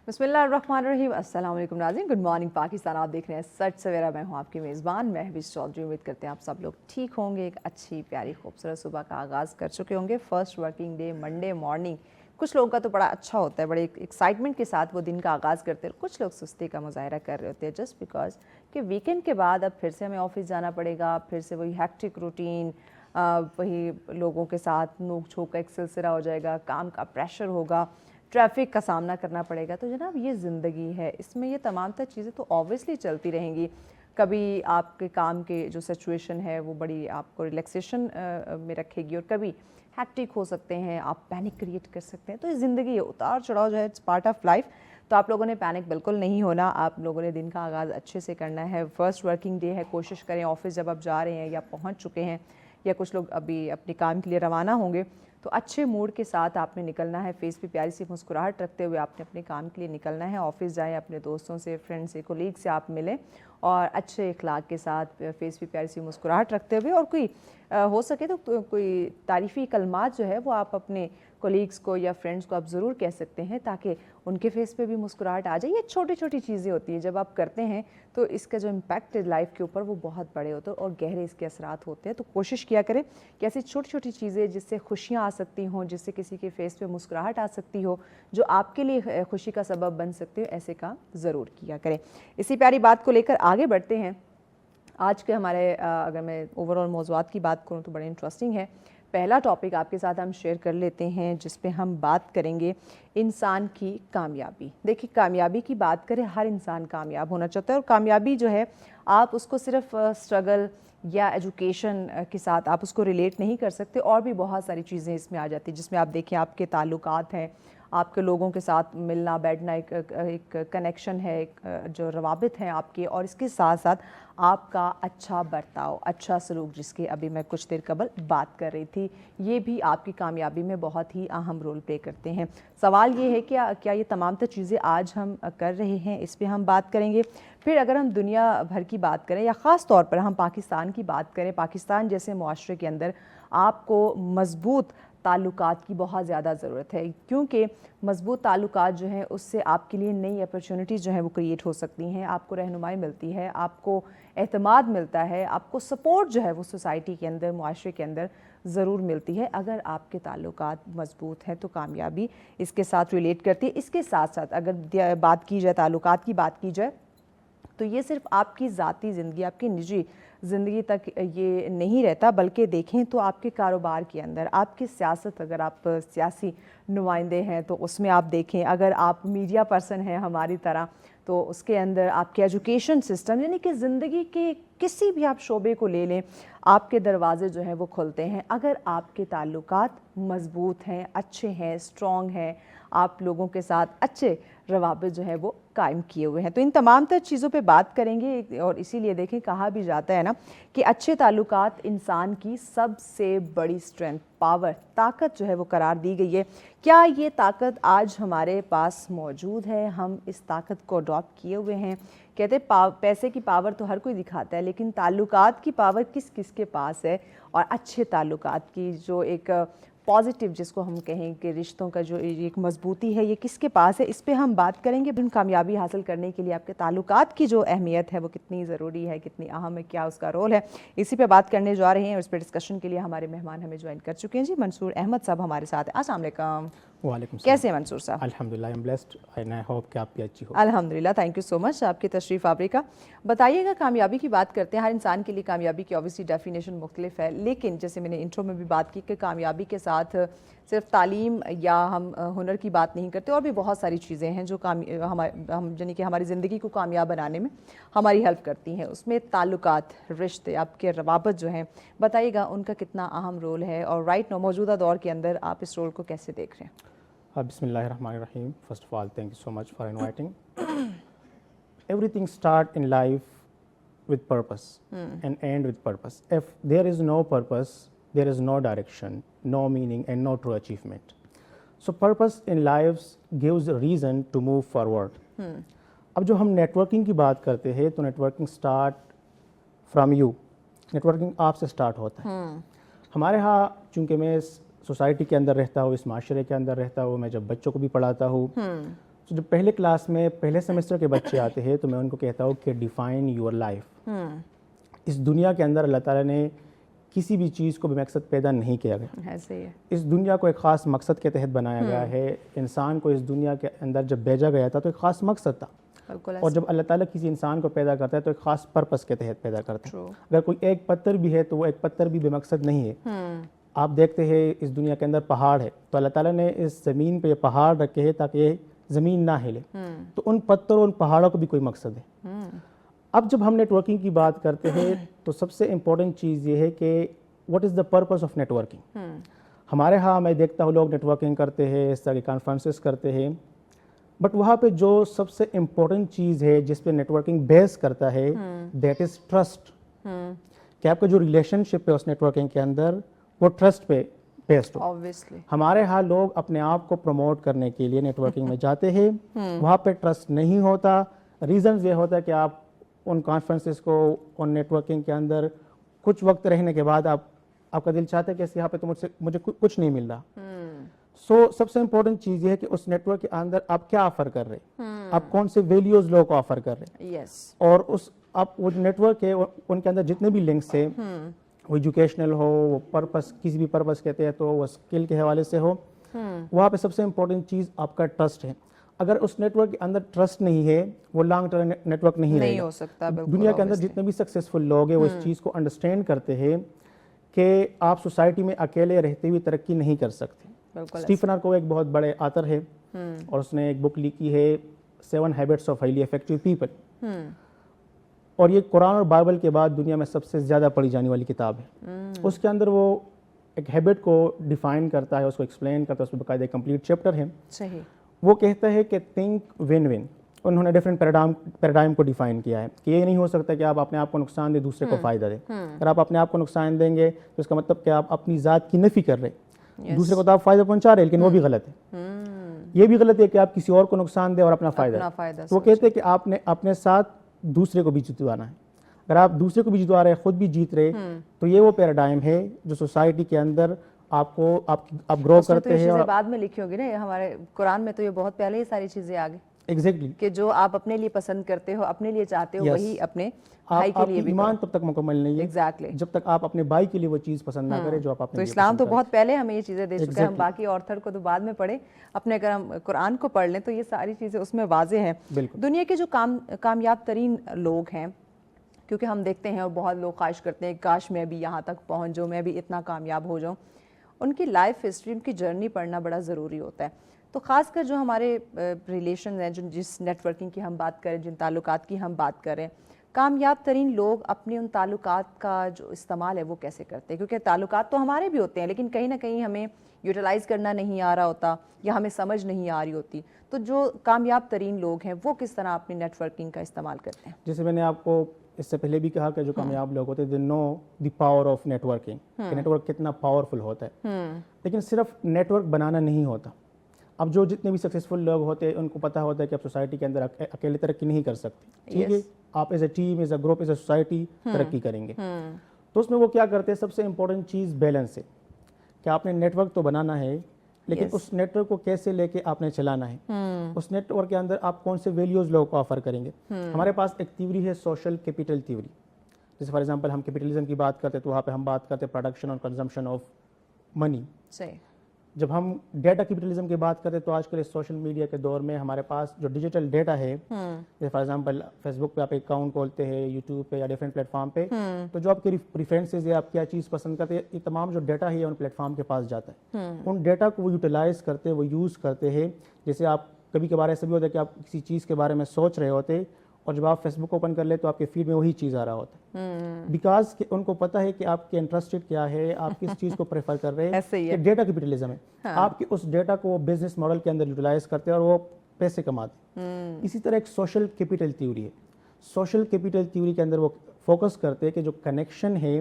بسم اللہ الرحمن الرحیم. السلام علیکم ناظرین, گڈ مارننگ پاکستان. آپ دیکھ رہے ہیں سچ سویرا. میں ہوں آپ کی میزبان مہوش چودھری. امید کرتے ہیں آپ سب لوگ ٹھیک ہوں گے. ایک اچھی پیاری خوبصورت صبح کا آغاز کر چکے ہوں گے. First working day Monday morning کچھ لوگوں کا تو بڑا اچھا ہوتا ہے, بڑے ایکسائٹمنٹ کے ساتھ وہ دن کا آغاز کرتے ہیں. کچھ لوگ سستی کا مظاہرہ کر رہے ہوتے ہیں جسٹ بیکاز کہ ویکینڈ کے بعد اب پھر سے ہمیں آفس جانا پڑے گا, پھر سے وہی ہیکٹک روٹین, وہی لوگوں کے ساتھ نوک جھوک کا ایک سلسلہ ہو جائے گا, کام کا پریشر ہوگا, ٹریفک کا سامنا کرنا پڑے گا. تو جناب یہ زندگی ہے, اس میں یہ تمام تر چیزیں تو آبویسلی چلتی رہیں گی. کبھی آپ کے کام کے جو سچویشن ہے وہ بڑی آپ کو ریلیکسیشن میں رکھے گی, اور کبھی ہیکٹک ہو سکتے ہیں, آپ پینک کریٹ کر سکتے ہیں. تو یہ زندگی ہے, اتار چڑھاؤ جو ہے اٹس پارٹ آف لائف. تو آپ لوگوں نے پینک بالکل نہیں ہونا, آپ لوگوں نے دن کا آغاز اچھے سے کرنا ہے. فرسٹ ورکنگ ڈے ہے, کوشش کریں آفس جب آپ جا رہے ہیں یا پہنچ چکے ہیں یا کچھ لوگ ابھی اپنے کام کے لیے روانہ ہوں گے, تو اچھے موڈ کے ساتھ آپ نے نکلنا ہے. فیس پہ پیاری سی مسکراہٹ رکھتے ہوئے آپ نے اپنے کام کے لیے نکلنا ہے. آفس جائیں, اپنے دوستوں سے, فرینڈ سے, کولیگ سے آپ ملیں, اور اچھے اخلاق کے ساتھ فیس پہ پیاری سی مسکراہٹ رکھتے ہوئے, اور کوئی ہو سکے تو کوئی تعریفی کلمات جو ہے وہ آپ اپنے کولیگس کو یا فرینڈس کو آپ ضرور کہہ سکتے ہیں, تاکہ ان کے فیس پہ بھی مسکراہٹ آ جائے. یہ چھوٹی چھوٹی چیزیں ہوتی ہیں, جب آپ کرتے ہیں تو اس کا جو امپیکٹ ہے لائف کے اوپر وہ بہت بڑے ہوتے ہیں اور گہرے اس کے اثرات ہوتے ہیں. تو کوشش کیا کریں کہ ایسی چھوٹی چھوٹی چیزیں جس سے خوشیاں آ سکتی ہوں, جس سے کسی کے فیس پہ مسکراہٹ آ سکتی ہو, جو آپ کے لیے خوشی کا سبب بن سکتے ہو, ایسے کام ضرور کیا کریں. اسی پیاری بات کو لے کر آگے بڑھتے ہیں. آج کے ہمارے اگر میں اوور آل موضوعات کی بات کروں تو بڑے انٹرسٹنگ ہے. پہلا ٹاپک آپ کے ساتھ ہم شیئر کر لیتے ہیں جس پہ ہم بات کریں گے انسان کی کامیابی. دیکھیے, کامیابی کی بات کریں, ہر انسان کامیاب ہونا چاہتا ہے, اور کامیابی جو ہے آپ اس کو صرف اسٹرگل یا ایجوکیشن کے ساتھ آپ اس کو ریلیٹ نہیں کر سکتے. اور بھی بہت ساری چیزیں اس میں آ جاتی ہیں, جس میں آپ دیکھیں آپ کے تعلقات ہیں, آپ کے لوگوں کے ساتھ ملنا بیٹھنا, ایک کنیکشن ہے, ایک جو روابط ہیں آپ کے, اور اس کے ساتھ ساتھ آپ کا اچھا برتاؤ, اچھا سلوک, جس کی ابھی میں کچھ دیر قبل بات کر رہی تھی, یہ بھی آپ کی کامیابی میں بہت ہی اہم رول پلے کرتے ہیں. سوال یہ ہے کہ کیا یہ تمام تر چیزیں آج ہم کر رہے ہیں, اس پہ ہم بات کریں گے. پھر اگر ہم دنیا بھر کی بات کریں یا خاص طور پر ہم پاکستان کی بات کریں, پاکستان جیسے معاشرے کے اندر آپ کو مضبوط تعلقات کی بہت زیادہ ضرورت ہے, کیونکہ مضبوط تعلقات جو ہیں اس سے آپ کے لیے نئی اپرچونٹیز جو ہیں وہ کریٹ ہو سکتی ہیں, آپ کو رہنمائی ملتی ہے, آپ کو اعتماد ملتا ہے, آپ کو سپورٹ جو ہے وہ سوسائٹی کے اندر, معاشرے کے اندر ضرور ملتی ہے. اگر آپ کے تعلقات مضبوط ہیں تو کامیابی اس کے ساتھ ریلیٹ کرتی ہے. اس کے ساتھ ساتھ اگر بات کی جائے, تعلقات کی بات کی جائے, تو یہ صرف آپ کی ذاتی زندگی, آپ کی نجی زندگی تک یہ نہیں رہتا, بلکہ دیکھیں تو آپ کے کاروبار کے اندر, آپ کی سیاست, اگر آپ سیاسی نمائندے ہیں تو اس میں آپ دیکھیں, اگر آپ میڈیا پرسن ہیں ہماری طرح تو اس کے اندر آپ کے ایجوکیشن سسٹم, یعنی کہ زندگی کے کسی بھی آپ شعبے کو لے لیں, آپ کے دروازے جو ہیں وہ کھلتے ہیں اگر آپ کے تعلقات مضبوط ہیں, اچھے ہیں, اسٹرانگ ہیں, آپ لوگوں کے ساتھ اچھے روابط جو ہے وہ قائم کیے ہوئے ہیں. تو ان تمام تر چیزوں پہ بات کریں گے, اور اسی لیے دیکھیں کہا بھی جاتا ہے نا کہ اچھے تعلقات انسان کی سب سے بڑی اسٹرینتھ, پاور, طاقت جو ہے وہ قرار دی گئی ہے. کیا یہ طاقت آج ہمارے پاس موجود ہے؟ ہم اس طاقت کو اڈاپٹ کیے ہوئے ہیں؟ کہتے ہیں پیسے کی پاور تو ہر کوئی دکھاتا ہے, لیکن تعلقات کی پاور کس کس کے پاس ہے, اور اچھے تعلقات کی جو ایک پازیٹیو جس کو ہم کہیں کہ رشتوں کا جو ایک مضبوطی ہے, یہ کس کے پاس ہے, اس پہ ہم بات کریں گے. کامیابی حاصل کرنے کے لیے آپ کے تعلقات کی جو اہمیت ہے وہ کتنی ضروری ہے, کتنی اہم ہے, کیا اس کا رول ہے, اسی پہ بات کرنے جا رہے ہیں. اور اس پہ ڈسکشن کے لیے ہمارے مہمان ہمیں جوائن کر چکے ہیں. جی, منصور احمد صاحب ہمارے ساتھ ہیں. السلام علیکم. وعلیکم السلام. کیسے ہیں منصور صاحب؟ الحمدللہ, I am blessed and I hope کہ آپ بھی اچھی ہو. الحمدللہ, تھینک یو سو مچ آپ کی تشریف آوری کا. بتائیے گا, کامیابی کی بات کرتے ہیں, ہر انسان کے لیے کامیابی کی اوبیسلی ڈیفینیشن مختلف ہے, لیکن جیسے میں نے انٹرو میں بھی بات کی کہ کامیابی کے ساتھ صرف تعلیم یا ہم ہنر کی بات نہیں کرتے, اور بھی بہت ساری چیزیں ہیں جو ہم یعنی کہ ہماری زندگی کو کامیاب بنانے میں ہماری ہیلپ کرتی ہیں. اس میں تعلقات, رشتے, آپ کے روابط جو ہیں, بتائیے گا ان کا کتنا اہم رول ہے, اور رائٹ موجودہ دور کے اندر آپ اس رول کو کیسے دیکھ رہے ہیں؟ بسم اللہ الرحمن الرحیم. First of all, thank you so much for inviting. Everything start in life with purpose and end with purpose. If there is no purpose, there is no direction, no meaning and no true achievement. So purpose in life gives a reason to move forward. اب جو ہم networking کی بات کرتے ہیں تو networking start from you, networking آپ سے اسٹارٹ ہوتا ہے. ہمارے ہاں چونکہ میں سوسائٹی کے اندر رہتا ہوں, اس معاشرے کے اندر رہتا ہوں, میں جب بچوں کو بھی پڑھاتا ہوں, تو جب پہلے کلاس میں پہلے سیمسٹر کے بچے آتے ہیں تو میں ان کو کہتا ہوں کہ ڈیفائن یور لائف. اس دنیا کے اندر اللہ تعالیٰ نے کسی بھی چیز کو بے مقصد پیدا نہیں کیا گیا. ایسے ہی ہے. اس دنیا کو ایک خاص مقصد کے تحت بنایا گیا ہے. انسان کو اس دنیا کے اندر جب بھیجا گیا تھا تو ایک خاص مقصد تھا, اور جب اللہ تعالیٰ کسی انسان کو پیدا کرتا ہے تو ایک خاص پرپس کے تحت پیدا کرتا ہے. اگر کوئی ایک پتھر بھی ہے تو وہ ایک پتھر بھی بے مقصد نہیں ہے. آپ دیکھتے ہیں اس دنیا کے اندر پہاڑ ہے تو اللہ تعالیٰ نے اس زمین پہ یہ پہاڑ رکھے ہیں تاکہ یہ زمین نہ ہلے, تو ان پتھروں ان پہاڑوں کو بھی کوئی مقصد ہے. اب جب ہم نیٹ ورکنگ کی بات کرتے ہیں تو سب سے امپورٹنٹ چیز یہ ہے کہ what is the purpose of networking. ہمارے ہاں میں دیکھتا ہوں لوگ نیٹ ورکنگ کرتے ہیں, اس طرح کی کانفرنسز کرتے ہیں, بٹ وہاں پہ جو سب سے امپورٹنٹ چیز ہے جس پہ نیٹ ورکنگ بیس کرتا ہے دیٹ از ٹرسٹ. کہ آپ کا جو ریلیشن شپ ہے اس نیٹ ورکنگ کے اندر وہ ٹرسٹ پہ بیسڈ ہو. ہمارے ہاں لوگ اپنے آپ کو پروموٹ کرنے کے لیے نیٹ ورکنگ میں جاتے ہیں, وہاں پہ ٹرسٹ نہیں ہوتا. ریزنز یہ ہوتا ہے کہ آپ ان کانفرنسز کو ان نیٹ ورکنگ کے اندر کچھ وقت رہنے کے بعد آپ کا دل چاہتا ہے کہ یہاں پہ تو مجھے کچھ نہیں مل رہا. سو سب سے امپورٹنٹ چیز یہ ہے کہ اس نیٹ ورک کے اندر آپ کیا آفر کر رہے ہیں, آپ کون سے ویلیوز لوگوں کو آفر کر رہے ہیں. اور آپ وہ نیٹ ورک ہے ان کے اندر جتنے بھی لنکس ہیں, وہ ایجوکیشنل ہو, وہ پرپس کسی بھی پرپس کہتے ہیں تو وہ اسکل کے حوالے سے ہو, وہاں پہ سب سے امپورٹنٹ چیز آپ کا ٹرسٹ ہے. اگر اس نیٹ ورک کے اندر ٹرسٹ نہیں ہے وہ لانگ ٹرم نیٹ ورک نہیں رہے گا. دنیا کے اندر جتنے بھی سکسیزفل لوگ ہیں وہ اس چیز کو انڈرسٹینڈ کرتے ہیں کہ آپ سوسائٹی میں اکیلے رہتے ہوئے ترقی نہیں کر سکتے. اسٹیفن کووی ایک بہت بڑے آتھر ہے اور اس نے ایک بک لکھی ہے 7 habits of highly effective people, اور یہ قرآن اور بائبل کے بعد دنیا میں سب سے زیادہ پڑھی جانے والی کتاب ہے. اس کے اندر وہ ایک ہیبٹ کو ڈیفائن کرتا ہے, اس کو ایکسپلین کرتا ہے, اس میں باقاعدہ کمپلیٹ چیپٹر ہے. وہ کہتا ہے کہ تھنک ون ون. انہوں نے ڈفرینٹ پیراڈائم کو ڈیفائن کیا ہے کہ یہ نہیں ہو سکتا کہ آپ اپنے آپ کو نقصان دیں دوسرے کو فائدہ دیں. اگر آپ اپنے آپ کو نقصان دیں گے تو اس کا مطلب کہ آپ اپنی ذات کی نفی کر رہے ہیں. دوسرے کو تو آپ فائدہ پہنچا رہے ہیں لیکن وہ بھی غلط ہے. یہ بھی غلط ہے کہ آپ کسی اور کو نقصان دیں اور اپنا فائدہ. وہ کہتے ہیں کہ آپ نے اپنے ساتھ دوسرے کو بھی جتوانا ہے. اگر آپ دوسرے کو بھی جتوا رہے ہیں, خود بھی جیت رہے, تو یہ وہ پیراڈائم ہے جو سوسائٹی کے اندر آپ گرو کرتے ہیں. اور بعد میں لکھی ہوگی نا, ہمارے قرآن میں تو یہ بہت پہلے یہ ساری چیزیں آ گئی. ایگزیکٹلی, کہ جو آپ اپنے لیے پسند کرتے ہو, اپنے لیے چاہتے ہو, وہی اپنے بھائی کے لیے بھی. ایمان تب تک مکمل نہیں ہے ایگزیکٹلی جب تک آپ اپنے بھائی کے لیے وہ چیز پسند نہ کریں جو آپ اپنے. تو اسلام تو بہت پہلے ہمیں یہ چیزیں دے چکا ہے. ہم باقی آتھر کو تو بعد میں پڑھیں, اپنے اگر ہم قرآن کو پڑھ لیں تو یہ ساری چیزیں اس میں واضح ہیں. دنیا کے جو کامیاب ترین لوگ ہیں, کیونکہ ہم دیکھتے ہیں اور بہت لوگ خواہش کرتے ہیں کاش میں بھی یہاں تک پہنچ جاؤں, میں بھی اتنا کامیاب ہو جاؤں, ان کی لائف ہسٹری, ان کی جرنی پڑھنا بڑا ضروری ہوتا ہے. تو خاص کر جو ہمارے ریلیشن ہیں, جس نیٹ ورکنگ کی ہم بات کریں, جن تعلقات کی ہم بات کریں, کامیاب ترین لوگ اپنے ان تعلقات کا جو استعمال ہے وہ کیسے کرتے ہیں؟ کیونکہ تعلقات تو ہمارے بھی ہوتے ہیں لیکن کہیں نہ کہیں ہمیں یوٹیلائز کرنا نہیں آ رہا ہوتا یا ہمیں سمجھ نہیں آ رہی ہوتی. تو جو کامیاب ترین لوگ ہیں وہ کس طرح اپنی نیٹ ورکنگ کا استعمال کرتے ہیں؟ جیسے میں نے آپ کو اس سے پہلے بھی کہا کہ جو کامیاب لوگ ہوتے ہیں they know the power of networking, کہ نیٹ ورک کتنا پاورفل ہوتا ہے. لیکن صرف نیٹ ورک بنانا نہیں ہوتا. اب جو جتنے بھی سکسیزفل لوگ ہوتے ہیں ان کو پتہ ہوتا ہے کہ آپ سوسائٹی کے اندر اکیلے ترقی نہیں کر سکتے. ٹھیک ہے, آپ as a team, as a group, as a society ترقی کریں گے. تو اس میں وہ کیا کرتے ہیں, سب سے امپورٹنٹ چیز بیلنس ہے کہ آپ نے نیٹ ورک تو بنانا ہے لیکن اس نیٹ ورک کو کیسے لے کے آپ نے چلانا ہے. اس نیٹ ورک کے اندر آپ کون سے ویلیوز لوگوں کو آفر کریں گے. ہمارے پاس ایک تھیوری ہے سوشل کیپٹل تھیوری. جیسے فار ایگزامپل ہم کیپٹلزم کی بات کرتے ہیں تو وہاں پہ ہم بات کرتے ہیں پروڈکشن اور کنزمپشن آف منی. جب ہم ڈیٹا کیپٹلزم کی بات کرتے ہیں تو آج کل اس سوشل میڈیا کے دور میں ہمارے پاس جو ڈیجیٹل ڈیٹا ہے, جیسے فار ایگزامپل فیس بک پہ آپ ایک اکاؤنٹ کھولتے ہیں, یوٹیوب پہ یا ڈفرینٹ پلیٹ فارم پہ, تو جو آپ کی پریفرنسز ہے, آپ کیا چیز پسند کرتے ہیں, یہ تمام جو ڈیٹا ہے ان پلیٹ فارم کے پاس جاتا ہے. ان ڈیٹا کو وہ یوٹیلائز کرتے ہیں, وہ یوز کرتے ہیں. جیسے آپ کبھی کبھار ایسا بھی ہوتا ہے کہ آپ کسی چیز کے بارے میں سوچ رہے ہوتے اور جب آپ فیس بک اوپن کر لیں تو آپ کے فیڈ میں وہی چیز آ رہا ہوتا ہے, بیکاز ان کو پتہ ہے کہ آپ کے انٹرسٹڈ کیا ہے, آپ کس چیز کو پریفر کر رہے ہیں. یہ ڈیٹا کیپٹلزم ہے. آپ کے اس ڈیٹا کو وہ بزنس ماڈل کے اندر یوٹیلائز کرتے ہیں اور وہ پیسے کماتے ہیں. اسی طرح ایک سوشل کیپٹل تھیوری ہے. سوشل کیپٹل تھیوری کے اندر وہ فوکس کرتے ہیں کہ جو کنیکشن ہے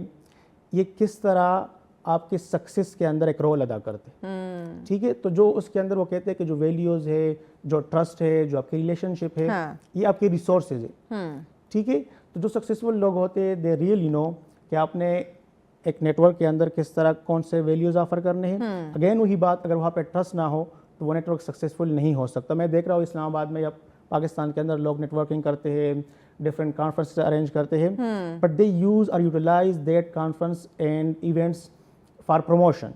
یہ کس طرح آپ کے سکسیس کے اندر ایک رول ادا کرتے ہیں. ٹھیک ہے, تو جو اس کے اندر وہ کہتے ہیں کہ جو ویلیوز ہے, جو ٹرسٹ ہے, جو آپ کی ریلیشن شپ ہے, یہ آپ کے ریسورسز ہے. ٹھیک ہے, تو جو سکسیزفل لوگ ہوتے ہیں دے ریئلی نو کہ آپ نے ایک نیٹ ورک کے اندر کس طرح کون سے ویلیوز آفر کرنے ہیں. اگین وہی بات, اگر وہاں پہ ٹرسٹ نہ ہو تو وہ نیٹ ورک سکسیزفل نہیں ہو سکتا. میں دیکھ رہا ہوں اسلام آباد میں یا پاکستان کے اندر لوگ نیٹ ورکنگ کرتے ہیں, ڈفرینٹ کانفرنس ارینج کرتے ہیں, بٹ دے یوز اور utilize that conference and events for promotion.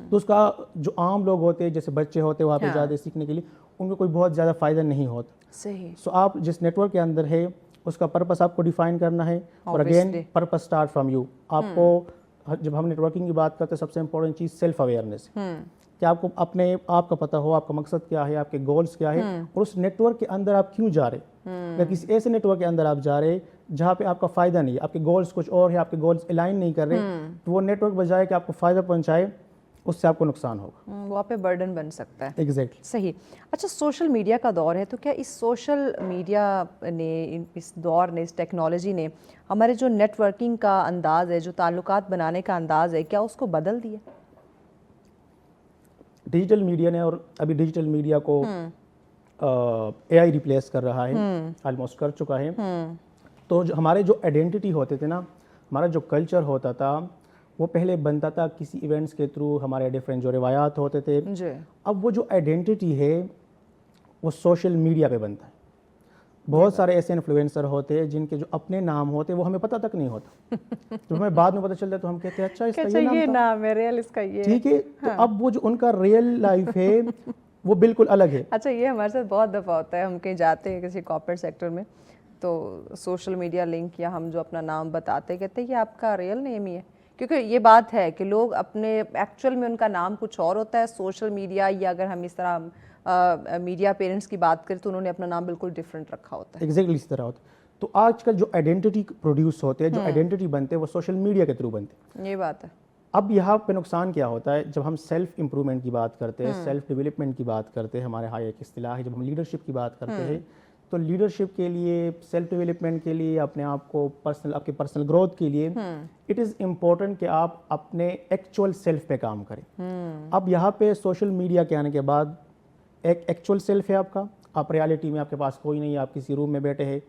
تو اس کا جو عام لوگ ہوتے ہیں, جیسے بچے ہوتے ہیں وہاں پہ زیادہ سیکھنے کے لیے, ان کو کوئی بہت زیادہ فائدہ نہیں ہوتا. صحیح. سو آپ جس نیٹ ورک کے اندر ہے اس کا پرپس آپ کو ڈیفائن کرنا ہے, اور again purpose start from you. آپ کو جب ہم نیٹ ورکنگ کی بات کرتے ہیں سب سے امپورٹنٹ چیز سیلف اویئرنیس, کہ آپ کو اپنے آپ کا پتہ ہو آپ کا مقصد کیا ہے, آپ کے گولز کیا ہے, اور اس نیٹ ورک کے اندر آپ کیوں جا رہے. اگر کسی ایسے نیٹ ورک کے اندر آپ جا رہے جہاں پہ آپ کا فائدہ نہیں ہے, آپ کے گولز کچھ اور ہے, آپ کے گولز الائن نہیں کر رہے, تو وہ نیٹ ورک بجائے کہ آپ کو فائدہ پہنچائے اس سے آپ کو نقصان ہوگا, وہاں پہ برڈن بن سکتا ہے. ایگزیکٹلی. صحیح. اچھا, سوشل میڈیا کا دور ہے, تو کیا اس سوشل میڈیا نے, اس دور نے, اس ٹیکنالوجی نے ہمارے جو نیٹ ورکنگ کا انداز ہے, جو تعلقات بنانے کا انداز ہے, کیا اس کو بدل دیا؟ ڈیجیٹل میڈیا نے, اور ابھی ڈیجیٹل میڈیا کو اے آئی ریپلیس کر رہا ہے, آلموسٹ کر چکا ہے. تو جو ہمارے جو آئیڈینٹی ہوتے تھے نا, ہمارا جو کلچر ہوتا تھا وہ پہلے بنتا تھا کسی ایونٹس کے تھرو, ہمارے ڈفرینٹ جو روایات ہوتے تھے. اب وہ جو آئیڈینٹی ہے وہ سوشل میڈیا پہ بنتا ہے. بہت سارے ایسے انفلوئنسر ہوتے ہیں جن کے جو اپنے نام ہوتے ہیں وہ ہمیں پتہ تک نہیں ہوتا. جب ہمیں بعد میں پتہ چلتا ہے تو ہم کہتے ہیں اچھا اس کا یہ نام ہے, ریئل اس کا یہ, ٹھیک ہے. تو اب وہ جو ان کا ریئل لائف ہے وہ بالکل الگ ہے. اچھا, یہ ہمارے ساتھ بہت دفعہ ہوتا ہے, ہم کہیں جاتے ہیں کسی کارپوریٹ سیکٹر میں, تو سوشل میڈیا لنک یا ہم جو اپنا نام بتاتے کہتے ہیں یہ آپ کا ریئل نیم ہی ہے. کیونکہ یہ بات ہے کہ لوگ اپنے ایکچوئل میں ان کا نام کچھ اور ہوتا ہے, سوشل میڈیا یا اگر ہم اس طرح میڈیا پیرنٹس کی بات کریں تو انہوں نے اپنا نام بالکل ڈفرینٹ رکھا ہوتا ہے. ایگزیکٹلی اس طرح ہوتا ہے. تو آج کل جو آئیڈینٹی پروڈیوس ہوتے ہیں, جو آئیڈینٹی بنتے ہیں, وہ سوشل میڈیا کے تھرو بنتے ہیں. یہ بات ہے. اب یہاں پہ نقصان کیا ہوتا ہے, جب ہم سیلف امپرومنٹ کی بات کرتے ہیں, سیلف ڈیولپمنٹ کی بات کرتے ہیں, ہمارے یہاں ایک اصطلاح ہے, جب ہم لیڈرشپ کی بات کرتے ہیں, تو لیڈرشپ کے لیے, سیلف ڈیولپمنٹ کے لیے, اپنے آپ کو پرسنل, آپ کے پرسنل گروتھ کے لیے اٹ از امپورٹنٹ کہ آپ اپنے ایکچوئل سیلف پہ کام کریں. اب یہاں پہ سوشل میڈیا کے آنے کے بعد ایک ایکچوئل سیلف ہے آپ کا, آپ ریالٹی میں آپ کے پاس کوئی نہیں ہے, آپ کسی روم میں بیٹھے ہیں,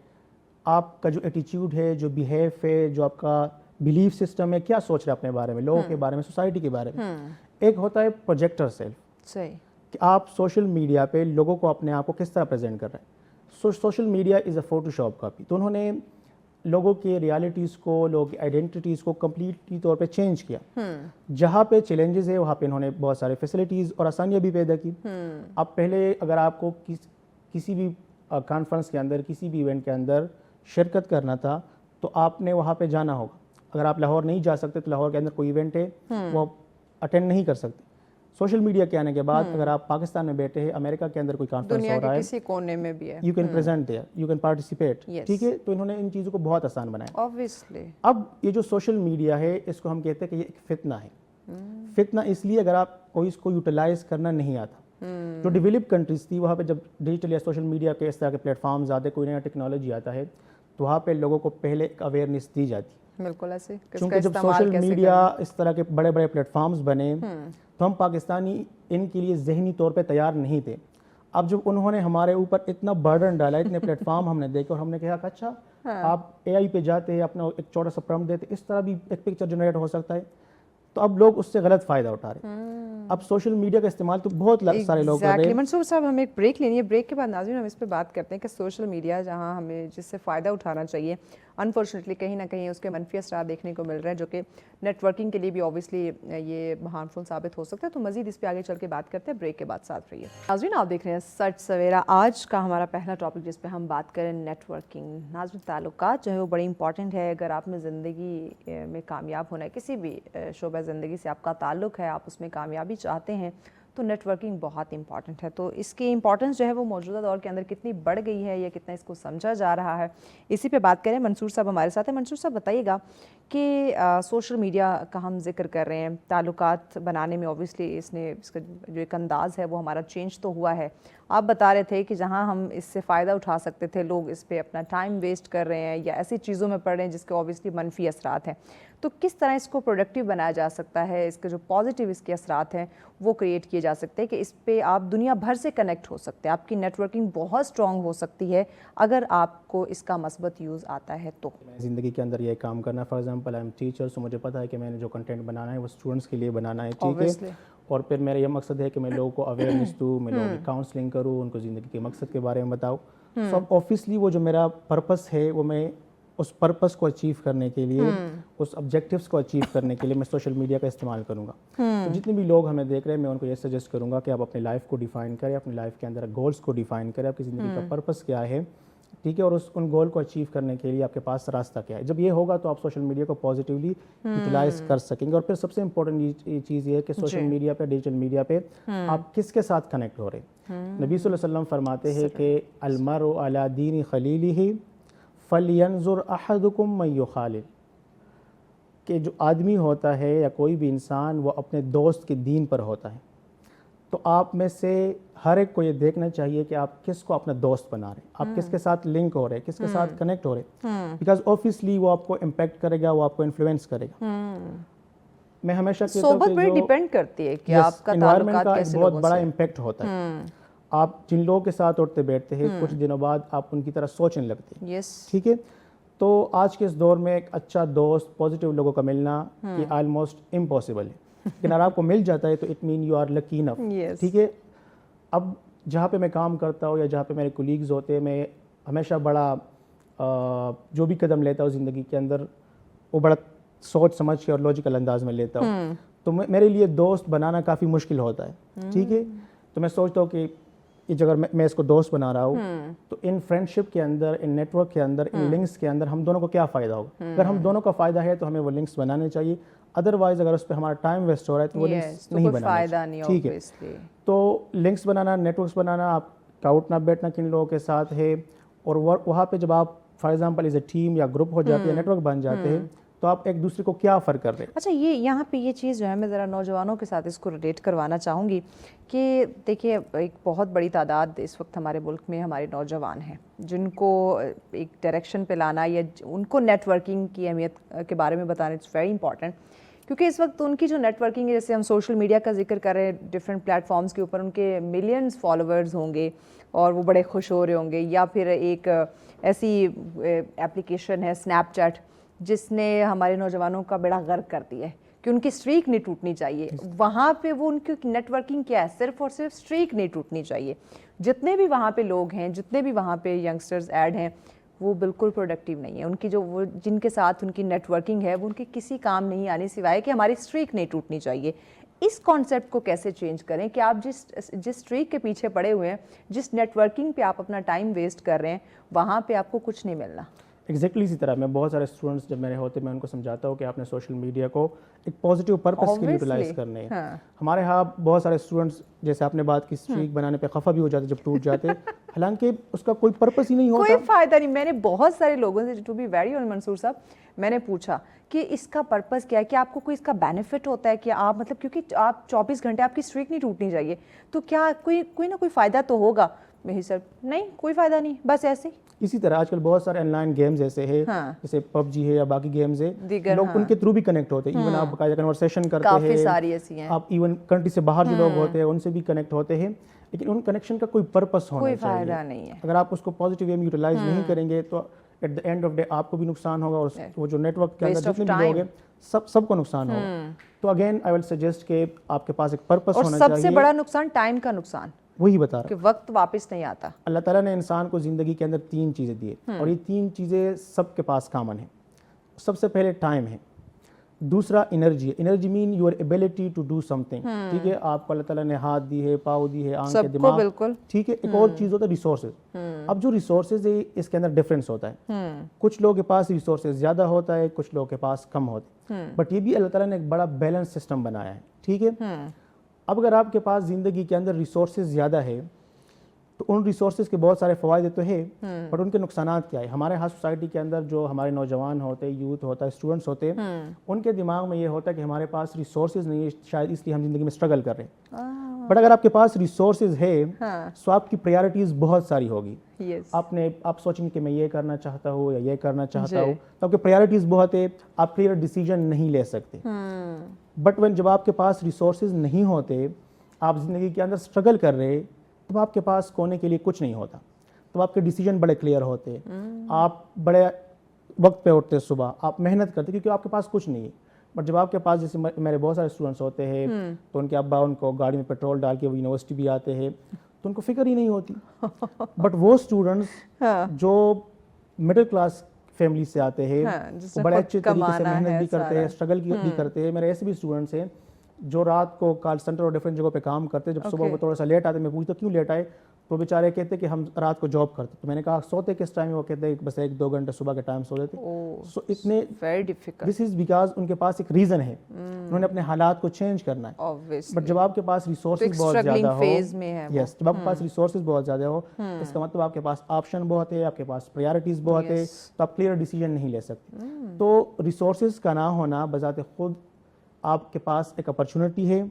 آپ کا جو ایٹیچیوڈ ہے, جو بیہیو ہے, جو آپ کا بلیف سسٹم ہے, کیا سوچ رہے ہیں اپنے بارے میں, لوگوں کے بارے میں, سوسائٹی کے بارے میں. ایک ہوتا ہے پروجیکٹر سیلف, صحیح, کہ آپ سوشل میڈیا پہ لوگوں کو اپنے آپ کو کس طرح پریزنٹ کر رہے ہیں. Social media is a photo shop copy. تو انہوں نے لوگوں کے ریالٹیز کو, لوگوں کی آئیڈینٹیز کو کمپلیٹلی طور پہ چینج کیا. جہاں پہ چیلنجز ہے وہاں پہ انہوں نے بہت سارے فیسلٹیز اور آسانیاں بھی پیدا کی. اب پہلے اگر آپ کو کسی بھی کانفرنس کے اندر, کسی بھی ایونٹ کے اندر شرکت کرنا تھا تو آپ نے وہاں پہ جانا ہوگا. اگر آپ لاہور نہیں جا سکتے تو لاہور کے اندر کوئی ایونٹ ہے وہ اٹینڈ نہیں کر سکتے. سوشل میڈیا کے آنے کے بعد اگر آپ پاکستان میں بیٹھے ہیں, امریکہ کے اندر کوئی کانفرنس ہو رہا ہے, کسی کونے میں بھی ہے, you can present there, you can participate. ٹھیک ہے. تو انہوں نے ان چیزوں کو بہت آسان بنایا. obviously. اب یہ جو سوشل میڈیا ہے اس کو ہم کہتے ہیں کہ یہ ایک فتنہ ہے. فتنہ اس لیے اگر آپ کو اس کو یوٹیلائز کرنا نہیں آتا. جو ڈیولپ کنٹریز تھی وہاں پہ جب ڈیجیٹل یا سوشل میڈیا کے اس طرح کے پلیٹ فارمز آتے, کوئی نیا ٹیکنالوجی آتا ہے, تو وہاں پہ لوگوں کو پہلے ایک اویئرنیس دی جاتی. بالکل ایسے, کیونکہ جب سوشل میڈیا اس طرح کے بڑے بڑے پلیٹ فارمز بنے تو ہم پاکستانی ان کے لیے ذہنی طور پہ تیار نہیں تھے. اب جب انہوں نے ہمارے اوپر اتنا برڈن ڈالا, اتنے پلیٹ فارم ہم نے دیکھے, اور ہم نے کہا کہ اچھا آپ اے آئی پہ جاتے ہیں, اپنا ایک چھوٹا سا پرمپٹ دیتے, اس طرح بھی ایک پکچر جنریٹ ہو سکتا ہے. تو اب لوگ اس سے غلط فائدہ اٹھا رہے ہیں. اب سوشل میڈیا کا استعمال تو بہت سارے لوگ کر رہے ہیں. منصور صاحب, ہمیں ایک بریک لینی ہے, بریک کے بعد ناظرین ہم اس پہ بات کرتے ہیں کہ سوشل میڈیا جہاں ہمیں جس سے فائدہ اٹھانا چاہیے, انفارچونیٹلی کہیں نہ کہیں اس کے منفی اثرات دیکھنے کو مل رہے ہیں, جو کہ نیٹ ورکنگ کے لیے بھی اوبیسلی یہ ہارمفل ثابت ہو سکتا ہے. تو مزید اس پہ آگے چل کے بات کرتے ہیں, بریک کے بعد ساتھ رہیے. ناظرین آپ دیکھ رہے ہیں سچ سویرا. آج کا ہمارا پہلا ٹاپک جس پہ ہم بات کریں نیٹ ورکنگ. ناظرین, تعلقات جو ہے وہ بڑی امپورٹنٹ ہے. اگر آپ نے زندگی میں کامیاب ہونا ہے, کسی بھی شعبہ زندگی سے آپ کا تعلق ہے, آپ اس میں کامیابی چاہتے ہیں, تو نیٹ ورکنگ بہت امپورٹنٹ ہے. تو اس کی امپورٹنس جو ہے وہ موجودہ دور کے اندر کتنی بڑھ گئی ہے یا کتنا اس کو سمجھا جا رہا ہے, اسی پہ بات کریں. منصور صاحب ہمارے ساتھ ہیں. منصور صاحب بتائیے گا کہ سوشل میڈیا کا ہم ذکر کر رہے ہیں, تعلقات بنانے میں اوبیسلی اس کا جو ایک انداز ہے وہ ہمارا چینج تو ہوا ہے. آپ بتا رہے تھے کہ جہاں ہم اس سے فائدہ اٹھا سکتے تھے, لوگ اس پہ اپنا ٹائم ویسٹ کر رہے ہیں یا ایسی چیزوں میں پڑھ رہے ہیں جس کے اوبیسلی منفی اثرات ہیں. تو کس طرح اس کو پروڈکٹیو بنایا جا سکتا ہے, اس کے جو پازیٹیو اس کے اثرات ہیں وہ کریٹ کیے جا سکتے ہیں کہ اس پہ آپ دنیا بھر سے کنیکٹ ہو سکتے ہیں, آپ کی نیٹ ورکنگ بہت اسٹرانگ ہو سکتی ہے اگر آپ کو اس کا مثبت یوز آتا ہے تو. میں زندگی کے اندر یہ کام کرنا, for example I am teacher, so مجھے پتا ہے کہ میں نے جو کنٹینٹ بنانا ہے وہ اسٹوڈنٹس کے لیے بنانا ہے. ٹھیک ہے. اور پھر میرا یہ مقصد ہے کہ میں لوگوں کو اویئرنیس دوں, میں لوگوں کی کاؤنسلنگ کروں, ان کو زندگی کے مقصد کے بارے میں بتاؤں. سو اوبویسلی وہ جو میرا پرپس ہے وہ میں اس پرپس کو اچیو کرنے کے لیے, اس آبجیکٹیوس کو اچیو کرنے کے لیے میں سوشل میڈیا کا استعمال کروں گا. تو جتنے بھی لوگ ہمیں دیکھ رہے ہیں میں ان کو یہ سجیسٹ کروں گا کہ آپ اپنی لائف کو ڈیفائن کریں, اپنی لائف کے اندر گولس کو ڈیفائن کریں, آپ کی زندگی کا پرپس کیا ہے, ٹھیک ہے, اور ان گول کو اچیو کرنے کے لیے آپ کے پاس راستہ کیا ہے. جب یہ ہوگا تو آپ سوشل میڈیا کو پازیٹیولی یوٹیلائز کر سکیں گے. اور پھر سب سے امپورٹنٹ چیز یہ ہے کہ سوشل میڈیا پہ, ڈیجیٹل میڈیا پہ آپ کس کے ساتھ کنیکٹ ہو رہے ہیں. نبی صلی اللہ علیہ وسلم فرماتے ہیں کہ المرء علی دین خلیلہ فلینظر احدکم من یخالل, کہ جو آدمی ہوتا ہے یا کوئی بھی انسان وہ اپنے دوست کے دین پر ہوتا ہے. تو آپ میں سے ہر ایک کو یہ دیکھنا چاہیے کہ آپ کس کو اپنا دوست بنا رہے ہیں, آپ کس کے ساتھ لنک ہو رہے ہیں, کس کے ساتھ کنیکٹ ہو رہے ہیں, بیکاز اوبویسلی وہ آپ کو امپیکٹ کرے گا, وہ آپ کو انفلوئنس کرے گا. میں ہمیشہ کہتا ہوں صحبت بڑی ڈیپینڈ کرتی ہے کہ آپ کا تعلقات کیسے بہت بڑا امپیکٹ ہوتا ہے. آپ جن لوگوں کے ساتھ اٹھتے بیٹھتے ہیں کچھ دنوں بعد آپ ان کی طرح سوچنے لگتے ہیں, ٹھیک ہے. تو آج کے اس دور میں ایک اچھا دوست, پازیٹیو لوگوں کا ملنا یہ آلموسٹ امپاسبل ہے, لیکن اگر آپ کو مل جاتا ہے تو it mean you are lucky enough, ٹھیک ہے. اب جہاں پہ میں کام کرتا ہوں یا جہاں پہ میرے کولیگز ہوتے ہیں, میں ہمیشہ بڑا جو بھی قدم لیتا ہوں زندگی کے اندر وہ بڑا سوچ سمجھ کے اور لاجیکل انداز میں لیتا ہوں. تو میرے لیے دوست بنانا کافی مشکل ہوتا ہے, ٹھیک ہے. تو میں سوچتا ہوں کہ اگر میں اس کو دوست بنا رہا ہوں تو ان فرینڈشپ کے اندر, ان نیٹ ورک کے اندر, ان لنکس کے اندر ہم دونوں کو کیا فائدہ ہوگا. اگر ہم دونوں کا فائدہ ہے تو ہمیں وہ لنکس بنانے چاہیے, ادروائز اگر اس پہ ہمارا ٹائم ویسٹ ہو رہا ہے تو وہ لنکس نہیں بنانا چاہیے, ٹھیک ہے. تو لنکس بنانا, نیٹ ورکس بنانا, آپ کا اٹھنا بیٹھنا کن لوگوں کے ساتھ ہے, اور وہاں پہ جب آپ for example as a team یا گروپ ہو جاتے ہیں, نیٹ ورک بن جاتے ہیں, تو آپ ایک دوسرے کو کیا فرق کر رہے ہیں. اچھا, یہاں پہ یہ چیز جو ہے میں ذرا نوجوانوں کے ساتھ اس کو ریلیٹ کروانا چاہوں گی کہ دیکھیے ایک بہت بڑی تعداد اس وقت ہمارے ملک میں ہمارے نوجوان ہیں جن کو ایک ڈائریکشن پہ لانا یا ان کو نیٹ ورکنگ کی اہمیت کے بارے میں بتانا اٹس ویری امپورٹنٹ, کیونکہ اس وقت ان کی جو نیٹ ورکنگ ہے, جیسے ہم سوشل میڈیا کا ذکر کر رہے ہیں, ڈفرینٹ پلیٹ فارمس کے اوپر ان کے ملینز فالوورز ہوں گے اور وہ بڑے خوش ہو رہے ہوں گے, یا پھر ایک ایسی ایپلیکیشن ہے اسنیپ چیٹ جس نے ہمارے نوجوانوں کا بیڑا غرق کر دیا ہے کہ ان کی اسٹریک نہیں ٹوٹنی چاہیے. وہاں پہ وہ ان کی نیٹ ورکنگ کیا ہے, صرف اور صرف اسٹریک نہیں ٹوٹنی چاہیے. جتنے بھی وہاں پہ لوگ ہیں, جتنے بھی وہاں پہ ینگسٹرز ایڈ ہیں, وہ بالکل پروڈکٹیو نہیں ہے. ان کی جو وہ جن کے ساتھ ان کی نیٹ ورکنگ ہے وہ ان کی کسی کام نہیں آنے سوائے کہ ہماری اسٹریک نہیں ٹوٹنی چاہیے. اس کانسیپٹ کو کیسے چینج کریں کہ آپ جس اسٹریک کے پیچھے پڑے ہوئے ہیں, جس نیٹ ورکنگ پہ آپ اپنا ٹائم ویسٹ کر رہے ہیں, وہاں پہ آپ کو کچھ نہیں ملنا. ایگزیکٹلی اسی طرح میں بہت سارے اسٹوڈنٹس جب میرے ہوتے میں ان کو سمجھاتا ہوں کہ آپ نے سوشل میڈیا کو ایک پازیٹیو پرپس کے لیے یوٹیلائز کرنے ہیں. ہمارے ہاں بہت سارے اسٹوڈنٹس جیسے آپ نے بات کی اسٹریک بنانے پہ خفا بھی ہو جاتے جب ٹوٹ جاتے, حالانکہ اس کا کوئی پرپس ہی نہیں ہوتا, کوئی فائدہ نہیں. میں نے بہت سارے لوگوں سے, ٹو بی ویری آن منصور صاحب, میں نے پوچھا کہ اس کا پرپس کیا ہے, کہ آپ کو کوئی اس کا بینیفٹ ہوتا ہے کہ آپ مطلب کیونکہ آپ 24 گھنٹے آپ کی اسٹریک نہیں ٹوٹنی چاہیے, تو کیا کوئی نہ کوئی فائدہ تو ہوگا. میری سر نہیں, کوئی فائدہ نہیں, بس ایسے ہی. اسی طرح آج کل بہت سارے آن لائن گیمز ایسے ہیں, جیسے پب جی ہے یا باقی گیمز ہے, لوگ ان کے تھرو بھی کنیکٹ ہوتے ہیں. ایون آپ باقاعدہ کنورسیشن کرتے ہیں, کافی ساری ایسی ہیں, آپ ایون کنٹری سے باہر جو لوگ ہوتے ہیں ان سے بھی کنیکٹ ہوتے ہیں, لیکن ان کنیکشن کا کوئی پرپس ہونا چاہیے. کوئی فائدہ نہیں ہے. اگر آپ اس کو پازیٹیو وے میں یوٹیلائز نہیں کریں گے تو at the end of day آپ کو بھی نقصان ہوگا, اور وہ جو نیٹ ورک کے اندر جتنے بھی لوگ ہیں سب کو نقصان ہوگا. تو اگین آئی ول سجیسٹ کہ آپ کے پاس ایک پرپس ہونا چاہیے. اور سب سے بڑا نقصان ٹائم کا نقصان, وہی بتا رہا کہ وقت واپس نہیں آتا. اللہ تعالیٰ نے انسان کو زندگی کے اندر 3 چیزیں دی ہے, اور یہ 3 چیزیں سب کے پاس کامن ہیں. سب سے پہلے ٹائم ہے, دوسرا energy. Energy mean your ability to do something, ٹھیک ہے. آپ کو اللہ تعالیٰ نے ہاتھ دی ہے, پاؤں دی ہے, آنکھ, دماغ, بالکل ٹھیک ہے. ایک اور چیز ہوتا ہے ریسورسز. اب جو ریسورسز ہے اس کے اندر ڈفرینس ہوتا ہے. کچھ لوگوں کے پاس ریسورسز زیادہ ہوتا ہے, کچھ لوگوں کے پاس کم ہوتے ہیں, بٹ یہ بھی اللہ تعالیٰ نے ایک بڑا بیلنس سسٹم بنایا ہے, ٹھیک ہے. اب اگر آپ کے پاس زندگی کے اندر ریسورسز زیادہ ہے تو ان ریسورسز کے بہت سارے فوائد تو ہے, بٹ ان کے نقصانات کیا ہے. ہمارے ہاں سوسائٹی کے اندر جو ہمارے نوجوان ہوتے ہیں, یوتھ ہوتا ہے, اسٹوڈنٹس ہوتے ہیں, ان کے دماغ میں یہ ہوتا ہے کہ ہمارے پاس ریسورسز نہیں ہے, شاید اس لیے ہم زندگی میں اسٹرگل کر رہے ہیں. بٹ اگر آپ کے پاس ریسورسز ہے تو آپ کی پریارٹیز بہت ساری ہوگی. آپ سوچیں کہ میں یہ کرنا چاہتا ہوں یا یہ کرنا چاہتا ہوں, تو آپ کی پریارٹیز بہت ہے, آپ کلیئر ڈیسیجن نہیں لے سکتے. بٹ جب آپ کے پاس ریسورسز نہیں ہوتے, آپ زندگی کے اندر اسٹرگل کر رہے, تب آپ کے پاس کونے کے لیے کچھ نہیں ہوتا. تو آپ کے ڈیسیجن بڑے کلیئر ہوتے, آپ بڑے وقت پہ اٹھتے صبح, آپ محنت کرتے کیونکہ آپ کے پاس کچھ نہیں ہے. بٹ جب آپ کے پاس جیسے میرے بہت سارے اسٹوڈنٹس ہوتے ہیں تو ان کے ابا ان کو گاڑی میں پیٹرول ڈال کے وہ یونیورسٹی بھی آتے ہیں تو ان کو فکر ہی نہیں ہوتی. بٹ وہ اسٹوڈنٹس جو مڈل کلاس فیملی سے آتے ہیں وہ بڑے اچھے طریقے سے محنت بھی کرتے ہیں, اسٹرگل بھی کرتے ہیں. میرے ایسے بھی اسٹوڈنٹس ہیں جو رات کو کال سینٹر اور ڈفرینٹ جگہوں پہ کام کرتے ہیں. جب صبح وہ تھوڑا سا لیٹ آتے میں پوچھتا کیوں لیٹ آئے تو بیچارے کہتے کہ ہم رات کو جاب کرتے. تو میں نے کہا سوتے کس ٹائم, وہ کہتے بس 1-2 گھنٹے صبح کے ٹائم سو دیتے. سو اتنے دس از بیکاز ان کے پاس ایک ریزن ہے, انہوں نے اپنے حالات کو چینج کرنا ہے. بٹ جب آپ کے پاس ریسورسز بہت زیادہ ہو, یس جب آپ کے پاس ریسورسز بہت زیادہ ہو اس کا مطلب آپ کے پاس آپشن بہت ہے, آپ کے پاس پریارٹیز بہت ہے, تو آپ کلیئر ڈیسیجن نہیں لے سکتے. تو ریسورسز کا نہ ہونا بذات خود آپ کے پاس ایک اپرچونٹی ہے.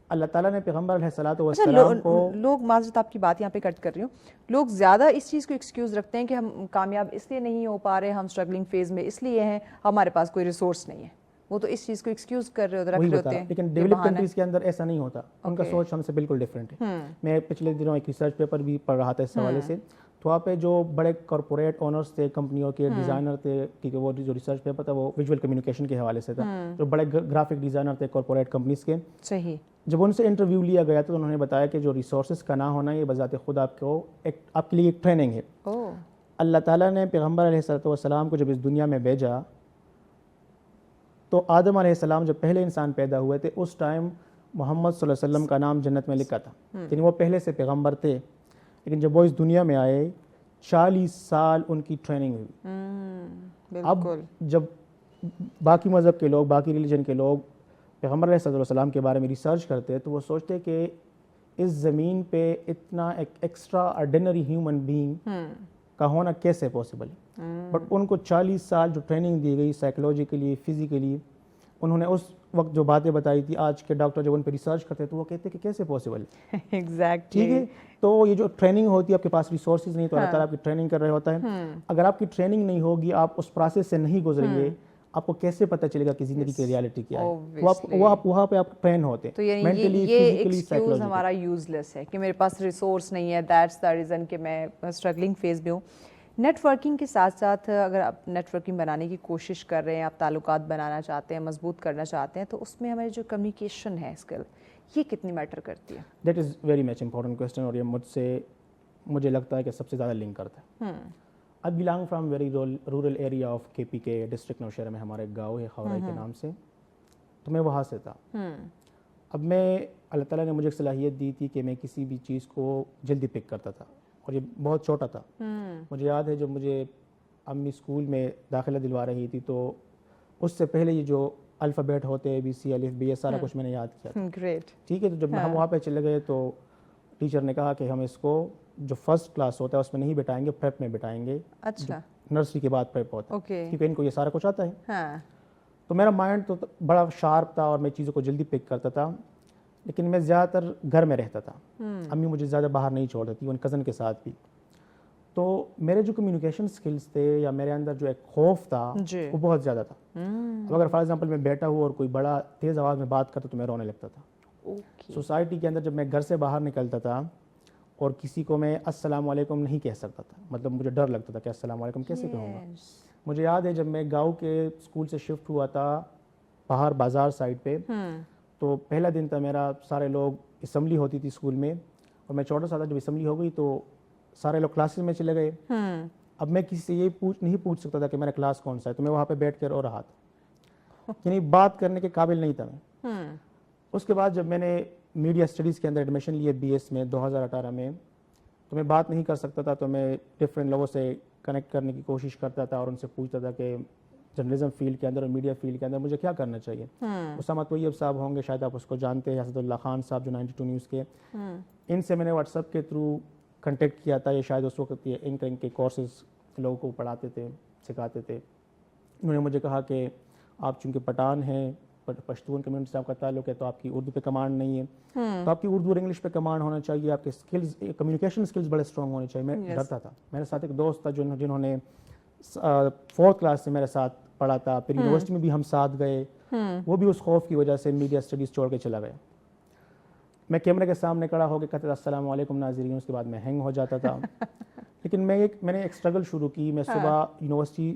اللہ تعالیٰ نے پیغمبر علیہ الصلوۃ والسلام کو, لوگ معذرت آپ کی بات یہاں پہ کٹ کر رہی ہوں, لوگ زیادہ اس چیز کو ایکسکیوز رکھتے ہیں کہ ہم کامیاب اس لیے نہیں ہو پا رہے, ہم اسٹرگلنگ فیز میں اس لیے ہیں, ہمارے پاس کوئی ریسورس نہیں ہے. وہ تو اس چیز کو ایکسکیوز کر رہے ہوتے ہیں. لیکن ڈیولپ کنٹریز کے اندر ایسا نہیں ہوتا, ان کا سوچ ہم سے بالکل ڈفرینٹ ہے. میں پچھلے دنوں ایک ریسرچ پیپر بھی پڑھ رہا تھا اس حوالے سے, تو وہاں پہ جو بڑے کارپوریٹ اونرس تھے, کمپنیوں کے ڈیزائنر تھے, کیونکہ وہ جو ریسرچ پیپر تھا وہ ویژول کمیونیکیشن کے حوالے سے تھا, جو بڑے گرافک ڈیزائنر تھے کارپوریٹ کمپنیز کے. صحیح. جب ان سے انٹرویو لیا گیا تو انہوں نے بتایا کہ جو ریسورسز کا نہ ہونا یہ بذات خود آپ کو آپ کے لیے ایک ٹریننگ ہے. اللہ تعالیٰ نے پیغمبر علیہ السلام کو جب اس دنیا میں بھیجا تو آدم علیہ السلام جب پہلے انسان پیدا ہوئے تھے اس ٹائم محمد صلی اللہ علیہ وسلم کا نام جنت میں لکھا تھا, یعنی وہ پہلے سے پیغمبر تھے. لیکن جب وہ اس دنیا میں آئے 40 سال ان کی ٹریننگ ہوئی. اب جب باقی مذہب کے لوگ, باقی ریلیجن کے لوگ پیغمبر علیہ السلام کے بارے میں ریسرچ کرتے تو وہ سوچتے کہ اس زمین پہ اتنا ایک ایکسٹرا آرڈینری ہیومن بینگ کا ہونا کیسے پاسبل ہے. بٹ ان کو 40 سال جو ٹریننگ دی گئی سائیکولوجیکلی, فزیکلی, انہوں نے اس وقت جو باتیں بتائی تھی, آج کے ڈاکٹر جب ان پہ ریسرچ کرتے تو وہ کہتے کہ کیسے پاسبل ہے. ایگزیکٹلی. ٹھیک ہے, تو یہ جو ٹریننگ ہوتی ہے, آپ کے پاس ریسورسز نہیں تو اللہ تعالیٰ آپ کی ٹریننگ کر رہے ہوتا ہے. اگر آپ کی ٹریننگ نہیں ہوگی, آپ اس پروسیس سے نہیں گزریں گے, آپ کو کیسے پتہ چلے گا کہ زندگی کی ریالٹی کیا ہے. وہ آپ وہاں پہ آپ ٹرین ہوتے ہیں. تو یعنی یہ ایکسکیوز ہمارا یوز لیس ہے کہ میرے پاس ریسورس نہیں ہے, دیٹس دا ریزن کہ میں اسٹرگلنگ فیز میں ہوں. نیٹ ورکنگ کے ساتھ ساتھ اگر آپ نیٹ ورکنگ بنانے کی کوشش کر رہے ہیں, آپ تعلقات بنانا چاہتے ہیں, مضبوط کرنا چاہتے ہیں, تو اس میں ہماری جو کمیونیکیشن ہے اسکل, یہ کتنی میٹر کرتی ہے؟ That is very much important question, اور یہ مجھے لگتا ہے کہ سب سے زیادہ لنک کرتا ہے. I belong from very rural area of KPK district Nowshera میں ہمارا ایک گاؤں ہے خورائی کے نام سے, تو میں وہاں سے تھا. اب میں اللہ تعالیٰ نے مجھے ایک صلاحیت دی تھی کہ میں کسی بھی چیز کو جلدی پک کرتا تھا, اور یہ بہت چھوٹا تھا. مجھے یاد ہے جب مجھے امی اسکول میں داخلہ دلوا رہی تھی تو اس سے پہلے یہ جو الفابیٹ ہوتے ہیں ABC الف B, یہ سارا کچھ میں نے یاد کیا. گریٹ. ٹھیک ہے, تو جب ہم وہاں پہ چلے گئے تو ٹیچر نے کہا کہ ہم اس کو جو فرسٹ کلاس ہوتا ہے اس میں نہیں بٹھائیں گے, پریپ میں بٹھائیں گے. اچھا. نرسری کے بعد پریپ ہوتا ہے, کیونکہ ان کو یہ سارا کچھ آتا ہے. تو میرا مائنڈ تو بڑا شارپ تھا اور میں چیزوں کو جلدی پک کرتا تھا, لیکن میں زیادہ تر گھر میں رہتا تھا. امی مجھے زیادہ باہر نہیں چھوڑ دیتی, ان کزن کے ساتھ بھی. تو میرے جو کمیونیکیشن اسکلس تھے یا میرے اندر جو ایک خوف تھا وہ بہت زیادہ تھا. اب اگر فار ایگزامپل میں بیٹھا ہوں اور کوئی بڑا تیز آواز میں بات کرتا تو میں رونے لگتا تھا. سوسائٹی کے اندر جب میں گھر سے باہر نکلتا تھا اور کسی کو میں السلام علیکم نہیں کہہ سکتا تھا, مطلب مجھے ڈر لگتا تھا کہ السلام علیکم کیسے کہوں گا. مجھے یاد ہے جب میں گاؤں کے اسکول سے شفٹ ہوا تھا باہر بازار سائڈ پہ, تو پہلا دن تھا میرا, سارے لوگ اسمبلی ہوتی تھی اسکول میں, اور میں چھوٹا سا تھا. جب اسمبلی ہو گئی تو سارے لوگ کلاسز میں چلے گئے. اب میں کسی سے یہ نہیں پوچھ سکتا تھا کہ میرا کلاس کون سا ہے, تو میں وہاں پہ بیٹھ کر رو رہا تھا, یعنی بات کرنے کے قابل نہیں تھا میں. اس کے بعد جب میں نے میڈیا اسٹڈیز کے اندر ایڈمیشن لیے BS میں 2018 میں, تو میں بات نہیں کر سکتا تھا, تو میں ڈفرینٹ لوگوں سے کنیکٹ کرنے کی کوشش کرتا تھا اور ان سے پوچھتا تھا کہ جرنلزم فیلڈ کے اندر اور میڈیا فیلڈ کے اندر مجھے کیا کرنا چاہیے. اسامہ طیب صاحب ہوں گے, شاید آپ اس کو جانتے ہیں, اسد اللہ خان صاحب جو 92 نیوز کے, ان سے میں نے واٹس ایپ کے تھرو کنٹیکٹ کیا تھا. یہ شاید اس وقت یہ اینکرنگ کے کورسز لوگوں کو پڑھاتے تھے, سکھاتے تھے. انہوں نے مجھے کہا کہ آپ چونکہ پٹھان ہیں, پشتون کمیونٹی سے آپ کا تعلق ہے, تو آپ کی اردو پہ کمانڈ نہیں ہے, تو آپ کی اردو اور انگلش پہ کمانڈ ہونا چاہیے, آپ کے اسکلز کمیونیکیشن اسکلز بڑے اسٹرانگ ہونے چاہیے. میں ڈرتا تھا. میرے ساتھ ایک دوست تھا جنہوں نے 4th کلاس سے میرے ساتھ پڑھا تھا, پھر یونیورسٹی میں بھی ہم ساتھ گئے. وہ بھی اس خوف کی وجہ سے میڈیا اسٹڈیز چھوڑ کے چلا گیا. میں کیمرے کے سامنے کھڑا ہو کے کہتا تھا السلام علیکم ناظرین, اس کے بعد میں ہینگ ہو جاتا تھا. لیکن میں نے ایک اسٹرگل شروع کی. میں صبح یونیورسٹی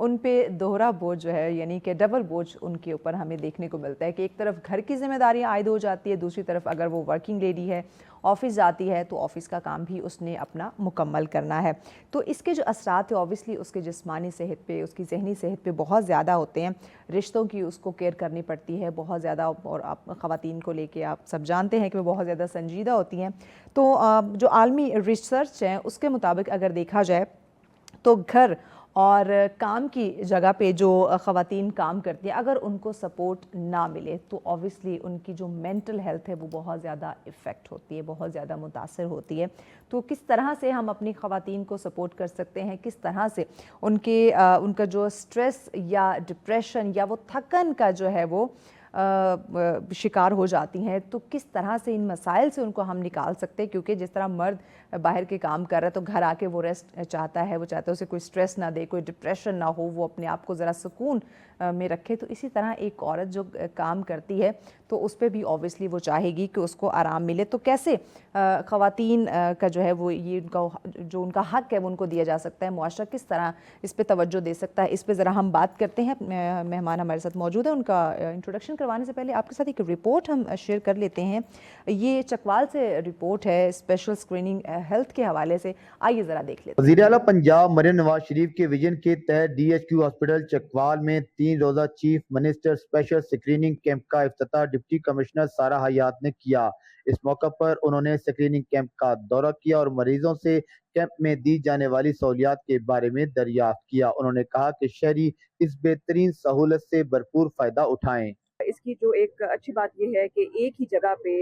ان پہ دوہرا بوجھ جو ہے یعنی کہ ڈبل بوجھ ان کے اوپر ہمیں دیکھنے کو ملتا ہے کہ ایک طرف گھر کی ذمہ داریاں عائد ہو جاتی ہے, دوسری طرف اگر وہ ورکنگ لیڈی ہے آفس جاتی ہے تو آفس کا کام بھی اس نے اپنا مکمل کرنا ہے. تو اس کے جو اثرات ہیں اوبیسلی اس کے جسمانی صحت پہ, اس کی ذہنی صحت پہ بہت زیادہ ہوتے ہیں. رشتوں کی اس کو کیئر کرنی پڑتی ہے بہت زیادہ, اور آپ خواتین کو لے کے آپ سب جانتے ہیں کہ وہ بہت زیادہ سنجیدہ ہوتی ہیں. تو جو عالمی ریسرچ ہے اس کے مطابق اگر دیکھا جائے تو گھر اور کام کی جگہ پہ جو خواتین کام کرتی ہیں اگر ان کو سپورٹ نہ ملے تو اوبیسلی ان کی جو مینٹل ہیلتھ ہے وہ بہت زیادہ افیکٹ ہوتی ہے, بہت زیادہ متاثر ہوتی ہے. تو کس طرح سے ہم اپنی خواتین کو سپورٹ کر سکتے ہیں, کس طرح سے ان کا جو سٹریس یا ڈپریشن یا وہ تھکن کا جو ہے وہ شکار ہو جاتی ہیں, تو کس طرح سے ان مسائل سے ان کو ہم نکال سکتے ہیں. کیونکہ جس طرح مرد باہر کے کام کر رہا ہے تو گھر آ کے وہ ریسٹ چاہتا ہے, وہ چاہتا ہے اسے کوئی سٹریس نہ دے, کوئی ڈپریشن نہ ہو, وہ اپنے آپ کو ذرا سکون میں رکھے. تو اسی طرح ایک عورت جو کام کرتی ہے تو اس پہ بھی اوبیسلی وہ چاہے گی کہ اس کو آرام ملے. تو کیسے خواتین کا جو ہے وہ یہ ان کا حق ہے وہ ان کو دیا جا سکتا ہے, معاشرہ کس طرح اس پہ توجہ دے سکتا ہے, اس پہ ذرا ہم بات کرتے ہیں. مہمان ہمارے ساتھ موجود ہیں, ان کا انٹروڈکشن کروانے سے پہلے آپ کے ساتھ ایک رپورٹ ہم شیئر کر لیتے ہیں. یہ چکوال سے رپورٹ ہے اسپیشل اسکریننگ ہیلتھ کے حوالے سے, آئیے ذرا دیکھ لیتے ہیں. وزیر اعلیٰ پنجاب مریم نواز شریف کے ویژن کے تحت D H Q hospital Chakwal میں 3 روزہ chief minister special screening camp کا افتتاح ڈپٹی کمشنر سارہ حیات نے کیا. اس موقع پر انہوں نے اسکریننگ کیمپ کا دورہ کیا اور مریضوں سے کیمپ میں دی جانے والی سہولیات کے بارے میں دریافت کیا. انہوں نے کہا کہ شہری اس بہترین سہولت سے بھرپور فائدہ اٹھائیں. اس کی جو ایک اچھی بات یہ ہے کہ ایک ہی جگہ پہ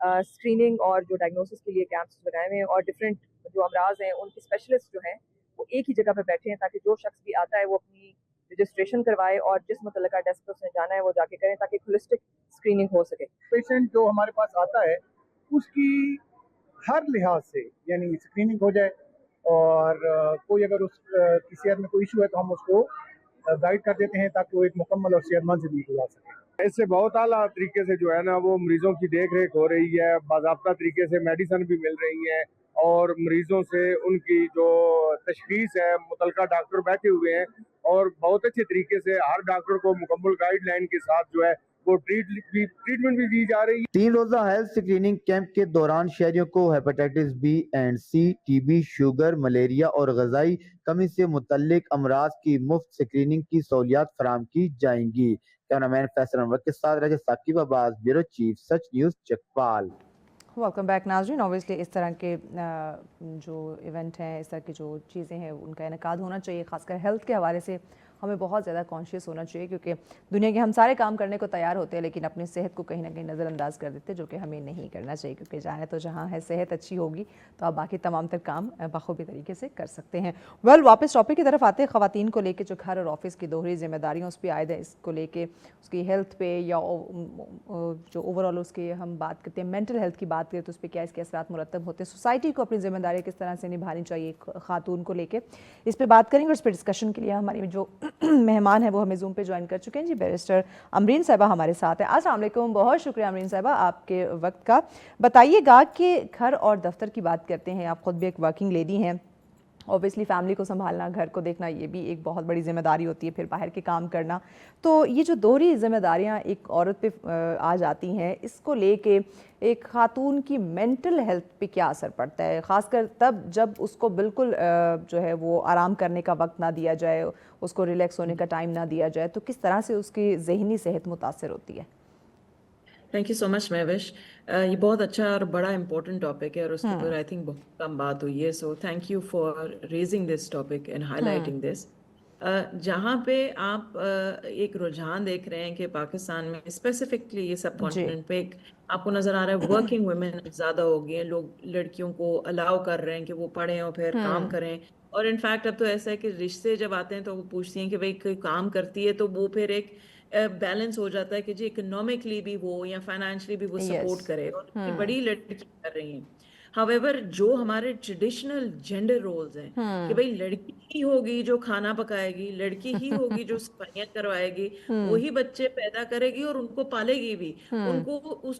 اسکریننگ اور جو ڈائگنوسس کے لیے کیمپس لگائے ہوئے ہیں اور ڈفرینٹ جو امراض ہیں ان کے اسپیشلسٹ جو ہیں وہ ایک ہی جگہ پہ بیٹھے ہیں تاکہ جو شخص بھی آتا ہے وہ اپنی رجسٹریشن کروائے اور جس متعلقہ ڈیسک پہ اس نے جانا ہے وہ جا کے کریں تاکہ ہولسٹک اسکریننگ ہو سکے. پیشنٹ جو ہمارے پاس آتا ہے اس کی ہر لحاظ سے یعنی اسکریننگ ہو جائے اور کوئی اگر اس کی صحت میں کوئی ایشو ہے تو ہم اس کو گائیڈ کر دیتے ہیں تاکہ وہ ایک مکمل اور صحت مند زندگی گزار سکے. اس سے بہت اعلیٰ طریقے سے جو ہے نا وہ مریضوں کی دیکھ ریکھ ہو رہی ہے, باضابطہ طریقے سے میڈیسن بھی مل رہی ہے اور مریضوں سے ان کی جو تشخیص ہے متعلقہ ڈاکٹر بیٹھے ہوئے ہیں اور بہت اچھے طریقے سے ہر ڈاکٹر کو مکمل گائیڈ لائن کے ساتھ جو ہے وہ ٹریٹمنٹ بھی دی جا رہی ہے. 3 روزہ ہیلتھ اسکریننگ کیمپ کے دوران شہریوں کو hepatitis B and C, T B, sugar, malaria اور غذائی کمی سے متعلق امراض کی مفت اسکریننگ کی سہولیات فراہم کی جائیں گی. کیمرامین فیصل انور کے ساتھ رجت ثاقب عباس, بیورو چیف سچ نیوز چکوال. ویلکم بیک ناظرین. اوبیسلی اس طرح کے جو ایونٹ ہیں, اس طرح کی جو چیزیں ہیں ان کا انعقاد ہونا چاہیے, خاص کر ہیلتھ کے حوالے سے ہمیں بہت زیادہ کانشیس ہونا چاہیے کیونکہ دنیا کے ہم سارے کام کرنے کو تیار ہوتے ہیں لیکن اپنی صحت کو کہیں نہ کہیں نظر انداز کر دیتے, جو کہ ہمیں نہیں کرنا چاہیے کیونکہ جانے تو جہاں ہے صحت اچھی ہوگی تو آپ باقی تمام تر کام بخوبی طریقے سے کر سکتے ہیں. واپس ٹاپک کی طرف آتے ہیں. خواتین کو لے کے جو گھر اور آفس کی دوہری ذمہ داریاں اس پہ عائد ہے, اس کو لے کے اس کی ہیلتھ پہ یا جو اوور آل اس کی ہم بات کرتے ہیں مینٹل ہیلتھ کی بات کریں تو اس پہ کیا اس کے اثرات مرتب ہوتے ہیں, سوسائٹی کو اپنی ذمہ داری کس طرح سے نبھانی چاہیے خاتون کو لے کے, اس پہ بات کریں گے. اور اس پہ ڈسکشن کے لیے ہماری جو مہمان ہیں وہ ہمیں زوم پہ جوائن کر چکے ہیں. جی بیرسٹر امرین صاحبہ ہمارے ساتھ ہیں. السلام علیکم, بہت شکریہ امرین صاحبہ آپ کے وقت کا. بتائیے گا کہ گھر اور دفتر کی بات کرتے ہیں, آپ خود بھی ایک ورکنگ لیڈی ہیں, اوبیسلی فیملی کو سنبھالنا, گھر کو دیکھنا یہ بھی ایک بہت بڑی ذمہ داری ہوتی ہے, پھر باہر کے کام کرنا. تو یہ جو دوہری ذمہ داریاں ایک عورت پہ آ جاتی ہیں, اس کو لے کے ایک خاتون کی مینٹل ہیلتھ پہ کیا اثر پڑتا ہے, خاص کر تب جب اس کو بالکل جو ہے وہ آرام کرنے کا وقت نہ دیا جائے, اس کو ریلیکس ہونے کا ٹائم نہ دیا جائے, تو کس طرح سے اس کی ذہنی صحت متاثر ہوتی ہے؟ تھینک یو سو مچ مہوش. یہ بہت اچھا اور بڑا امپورٹنٹ ٹاپک ہے اور اس کے اوپر آئی تھنک بہت کم بات ہوئی ہے, so thank you for raising this topic and highlighting this. جہاں پہ آپ ایک رجحان دیکھ رہے ہیں کہ پاکستان میں اسپیسیفکلی یہ سب کانٹیننٹ پہ ایک آپ کو نظر آ رہا ہے ورکنگ ویمن زیادہ ہو گئی ہیں, لوگ لڑکیوں کو الاؤ کر رہے ہیں کہ وہ پڑھیں اور پھر کام کریں. اور انفیکٹ اب تو ایسا ہے کہ رشتے جب آتے ہیں تو وہ پوچھتی ہیں کہ بھائی کوئی کام کرتی ہے تو وہ پھر ایک بیلنس ہو جاتا ہے کہ جی اکنامکلی بھی وہ یا فائنینشلی بھی وہ سپورٹ کرے, اور بڑی لڑکی کر رہی ہیں. However, جو ہمارے ٹریڈیشنل جینڈر رولز ہیں کہ بھائی لڑکی ہی ہوگی جو کھانا پکائے گی, لڑکی ہی ہوگی جو صفائیاں کروائے گی, وہی بچے پیدا کرے گی اور ان کو پالے گی بھی, ان کو اس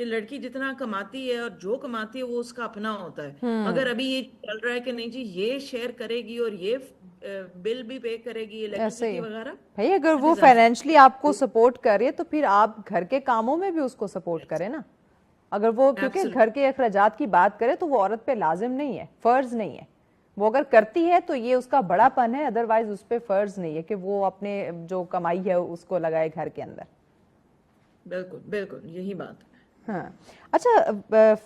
کہ لڑکی جتنا کماتی ہے اور جو کماتی ہے وہ اس کا اپنا ہوتا ہے. اگر ابھی یہ چل رہا ہے کہ نہیں جی یہ شیئر کرے گی اور یہ بل بھی پے کرے گی ایسے الیکٹریسٹی ہی وغیرہ. بھائی اگر وہ فائنینشلی آپ کو سپورٹ کرے تو پھر آپ گھر کے کاموں میں بھی اس کو سپورٹ کریں نا. اگر وہ کیونکہ گھر کے اخراجات کی بات کرے تو وہ عورت پہ لازم نہیں ہے, فرض نہیں ہے. وہ اگر کرتی ہے تو یہ اس کا بڑا پن ہے, ادروائز اس پہ فرض نہیں ہے کہ وہ اپنے جو کمائی ہے اس کو لگائے گھر کے اندر. بالکل بالکل یہی بات. ہاں اچھا,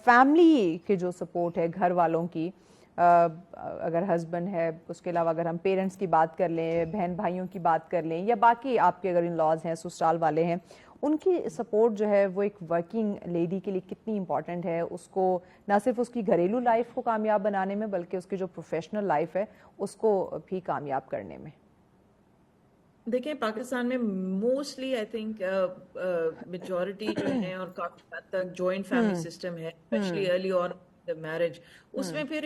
فیملی کے جو سپورٹ ہے گھر والوں کی, اگر ہسبینڈ ہے, اس کے علاوہ اگر ہم پیرنٹس کی بات کر لیں, بہن بھائیوں کی بات کر لیں, یا باقی آپ کے اگر ان لاز ہیں, سسرال والے ہیں, ان کی سپورٹ جو ہے وہ ایک ورکنگ لیڈی کے لیے کتنی امپورٹنٹ ہے, اس کو نہ صرف اس کی گھریلو لائف کو کامیاب بنانے میں بلکہ اس کی جو پروفیشنل لائف ہے اس کو بھی کامیاب کرنے میں. دیکھیں پاکستان میں موسٹلی آئی تھنک میجورٹی جو ہے اور کافی حد تک جوائنٹ فیملی سسٹم ہے, اسپیشلی ارلی اور میرج. اس میں پھر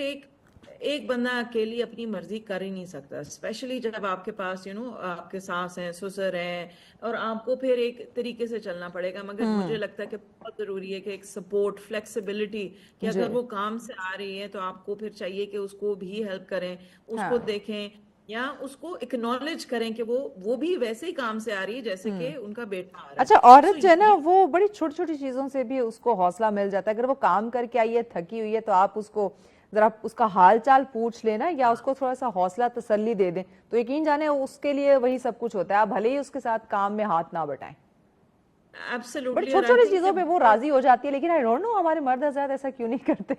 ایک بندہ اکیلی اپنی مرضی کر ہی نہیں سکتا, اسپیشلی جب آپ کے پاس آپ کے ساس ہیں, سسر ہیں, اور آپ کو پھر ایک طریقے سے چلنا پڑے گا. مگر مجھے لگتا ہے کہ بہت ضروری ہے کہ ایک سپورٹ, فلیکسیبلٹی, کہ اگر وہ کام سے آ رہی ہے تو آپ کو پھر چاہیے کہ اس کو بھی ہیلپ کریں, اس کو دیکھیں, یا اس کو اکنالج کریں کہ وہ بھی ویسے ہی کام سے آ رہی ہے جیسے کہ ان کا بیٹا آ رہا ہے. اچھا, عورت جو ہے نا وہ بڑی چھوٹی چھوٹی چیزوں سے بھی اس کو حوصلہ مل جاتا ہے. اگر وہ کام کر کے آئی ہے, تھکی ہوئی ہے, تو آپ اس کو ذرا اس کا حال چال پوچھ لینا یا اس کو تھوڑا سا حوصلہ تسلی دے دیں تو یقین جانے اس کے لیے وہی سب کچھ ہوتا ہے. آپ بھلے ہی اس کے ساتھ کام میں ہاتھ نہ بٹائیں, بڑی چھوٹی چھوٹی چیزوں پہ وہ راضی ہو جاتی ہے. لیکن آئی ڈونٹ نو ہمارے مرد حضرات ایسا کیوں نہیں کرتے,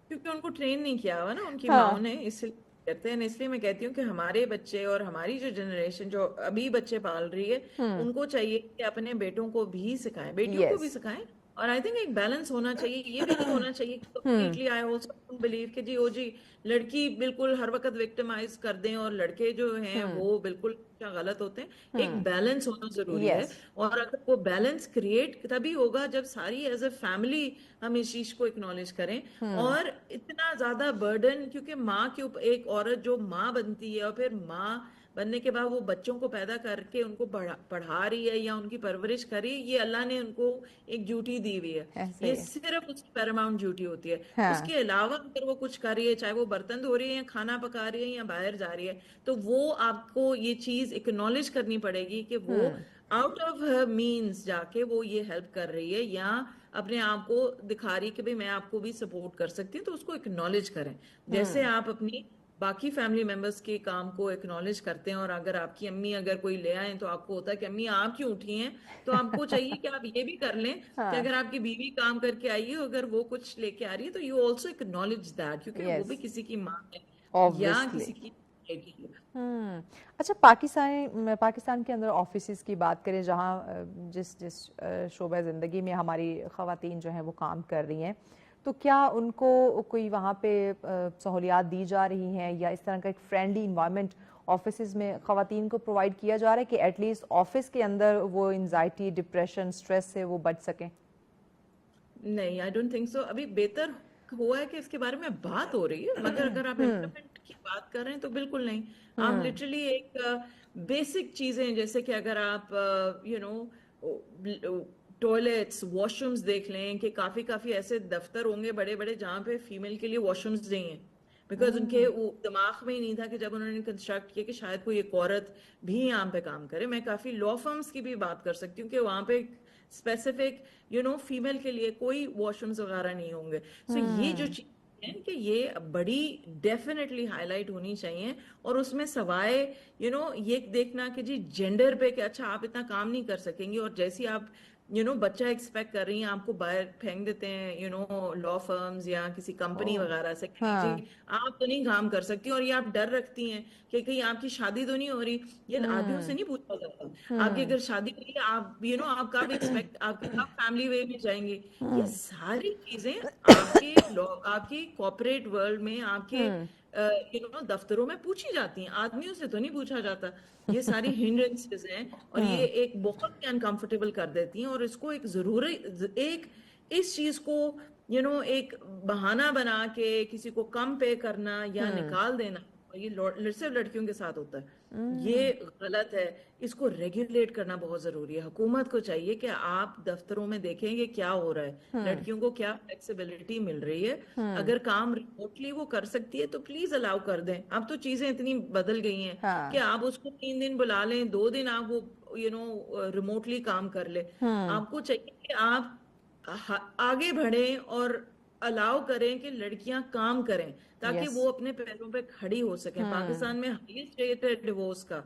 کیونکہ ان کو ٹرین نہیں کیا ہوا نا ان کی ماؤں نے, اس لیے کرتے ہیں. اس لیے میں کہتی ہوں کہ ہمارے بچے اور ہماری جو جنریشن جو ابھی بچے پال رہی ہے ان کو چاہیے کہ اپنے بیٹوں کو بھی سکھائیں, بیٹیوں کو بھی سکھائیں. اور آئی تھنک ایک بیلنس ہونا چاہیے. یہ بھی نہیں ہونا چاہیے completely I also don't believe کہ جی لڑکی بالکل ہر وقت وکٹمائز کر دیں اور لڑکے جو ہیں وہ بالکل غلط ہوتے ہیں. ایک بیلنس ہونا ضروری ہے, اور اگر وہ بیلنس کریٹ تبھی ہوگا جب ساری ایز اے فیملی ہم اس چیز کو اکنالج کریں. اور اتنا زیادہ برڈن, کیونکہ ماں کے اوپر ایک عورت جو ماں بنتی ہے اور پھر ماں بننے کے بعد وہ بچوں کو پیدا کر کے ان کو پڑھا رہی ہے یا ان کی پرورش کر رہی ہے, یہ اللہ نے ان کو ایک ڈیوٹی دی ہوئی ہے. یہ صرف اس کی پیراماؤنٹ ڈیوٹی ہوتی ہے. اس کے علاوہ اگر وہ کچھ کر رہی ہے, چاہے وہ برتن دھو رہی ہے یا کھانا پکا رہی ہے یا باہر جا رہی ہے, تو وہ آپ کو یہ چیز اکنالج کرنی پڑے گی کہ وہ آؤٹ آف ہر مینس جا کے وہ یہ ہیلپ کر رہی ہے یا اپنے آپ کو دکھا رہی کہ بھئی میں آپ کو بھی سپورٹ کر سکتی ہوں. تو اس کو اکنالج کریں جیسے آپ اپنی باقی فیملی ممبرس کے کام کو اکنالج کرتے ہیں. اور اگر آپ کی امی اگر کوئی لے آئیں تو آپ کو ہوتا ہے کہ امی آپ کیوں اٹھی ہیں, تو آپ کو چاہیے کہ آپ یہ بھی کر لیں کہ اگر آپ کی بیوی کام کر کے آئی ہے, اگر وہ کچھ لے کے آ رہی ہے تو یو آلسو اکنالج دیٹ, کیونکہ وہ بھی کسی کی ماں ہے یا کسی کی. اچھا, پاکستان کے اندر آفیسز کی بات کریں جہاں جس شعبہ زندگی میں ہماری خواتین جو ہیں وہ کام کر رہی ہیں, تو کیا ان کو کوئی وہاں پہ سہولیات دی جا رہی ہیں یا اس طرح کا ایک فرینڈلی انوائرمنٹ آفیسز میں خواتین کو پرووائڈ کیا جا رہا ہے کہ ایٹ لیسٹ آفس کے اندر وہ انزائٹی, ڈپریشن, اسٹریس سے وہ بچ سکیں؟ نہیں, آئی ڈونٹ تھنک سو. ابھی بہتر ہوا ہے کہ اس کے بارے میں بات ہو رہی ہے, مگر اگر آپ امپلیمنٹ کی بات کر رہے ہیں تو بالکل نہیں. آپ لٹرلی ایک بیسک چیزیں جیسے کہ اگر آپ ٹوائلٹس, واش رومز دیکھ لیں کہ کافی ایسے دفتر ہوں گے بڑے بڑے جہاں پہ فیمیل کے لیے واش رومز نہیں ہیں, بیکاز ان کے دماغ میں ہی نہیں تھا کہ جب انہوں نے کنسٹرکٹ کیا کہ شاید کوئی ایک عورت بھی یہاں پہ کام کرے. میں کافی لا فرمز کی بھی بات کر سکتی ہوں کہ وہاں پہ اسپیسیفک فیمیل کے لیے کوئی واش رومز وغیرہ نہیں ہوں گے. سو یہ جو چیز ہے کہ یہ بڑی ڈیفینیٹلی ہائی لائٹ ہونی چاہیے. اور اس میں سوائے یہ دیکھنا کہ جی جینڈر پہ کہ اچھا آپ اتنا کام نہیں کر سکیں گی, اور جیسی آپ بچہ ایکسپیکٹ کر رہی ہیں آپ کو باہر پھینک دیتے ہیں لا فرمز یا کسی کمپنی وغیرہ سے کہ جی آپ تو نہیں کام کر سکتی, اور یہ آپ ڈر رکھتی ہیں کہ کہیں آپ کی شادی تو نہیں ہو رہی. یہ آدمیوں سے نہیں پوچھا جاتا. آپ کی اگر شادی ہوئی ہے آپ آپ کب ایکسپیکٹ آپ کی کب فیملی وے میں جائیں گے. یہ ساری چیزیں آپ کی کارپوریٹ ورلڈ میں آپ کے دفتروں میں پوچھی جاتی ہیں, آدمیوں سے تو نہیں پوچھا جاتا. یہ ساری ہنڈرنسز ہیں اور یہ ایک بہت ہی انکمفرٹیبل کر دیتی ہیں. اور اس کو ایک ضروری اس چیز کو ایک بہانہ بنا کے کسی کو کم پے کرنا یا نکال دینا یہ صرف لڑکیوں کے ساتھ ہوتا ہے، یہ غلط ہے. اس کو ریگولیٹ کرنا بہت ضروری ہے. حکومت کو چاہیے کہ آپ دفتروں میں دیکھیں کہ کیا ہو رہا ہے، لڑکیوں کو کیا فلیکسیبلٹی مل رہی ہے. اگر کام ریموٹلی وہ کر سکتی ہے تو پلیز الاؤ کر دیں. اب تو چیزیں اتنی بدل گئی ہیں کہ آپ اس کو 3 دن بلا لیں، 2 دن آپ وہ ریموٹلی کام کر لیں. آپ کو چاہیے کہ آپ آگے بڑھیں اور الاؤ کریں کہ لڑکیاں کام کریں تاکہ وہ اپنے پیروں پہ کھڑی ہو سکیں. پاکستان میں ہائیسٹ ریٹ ہے ڈیورس کا،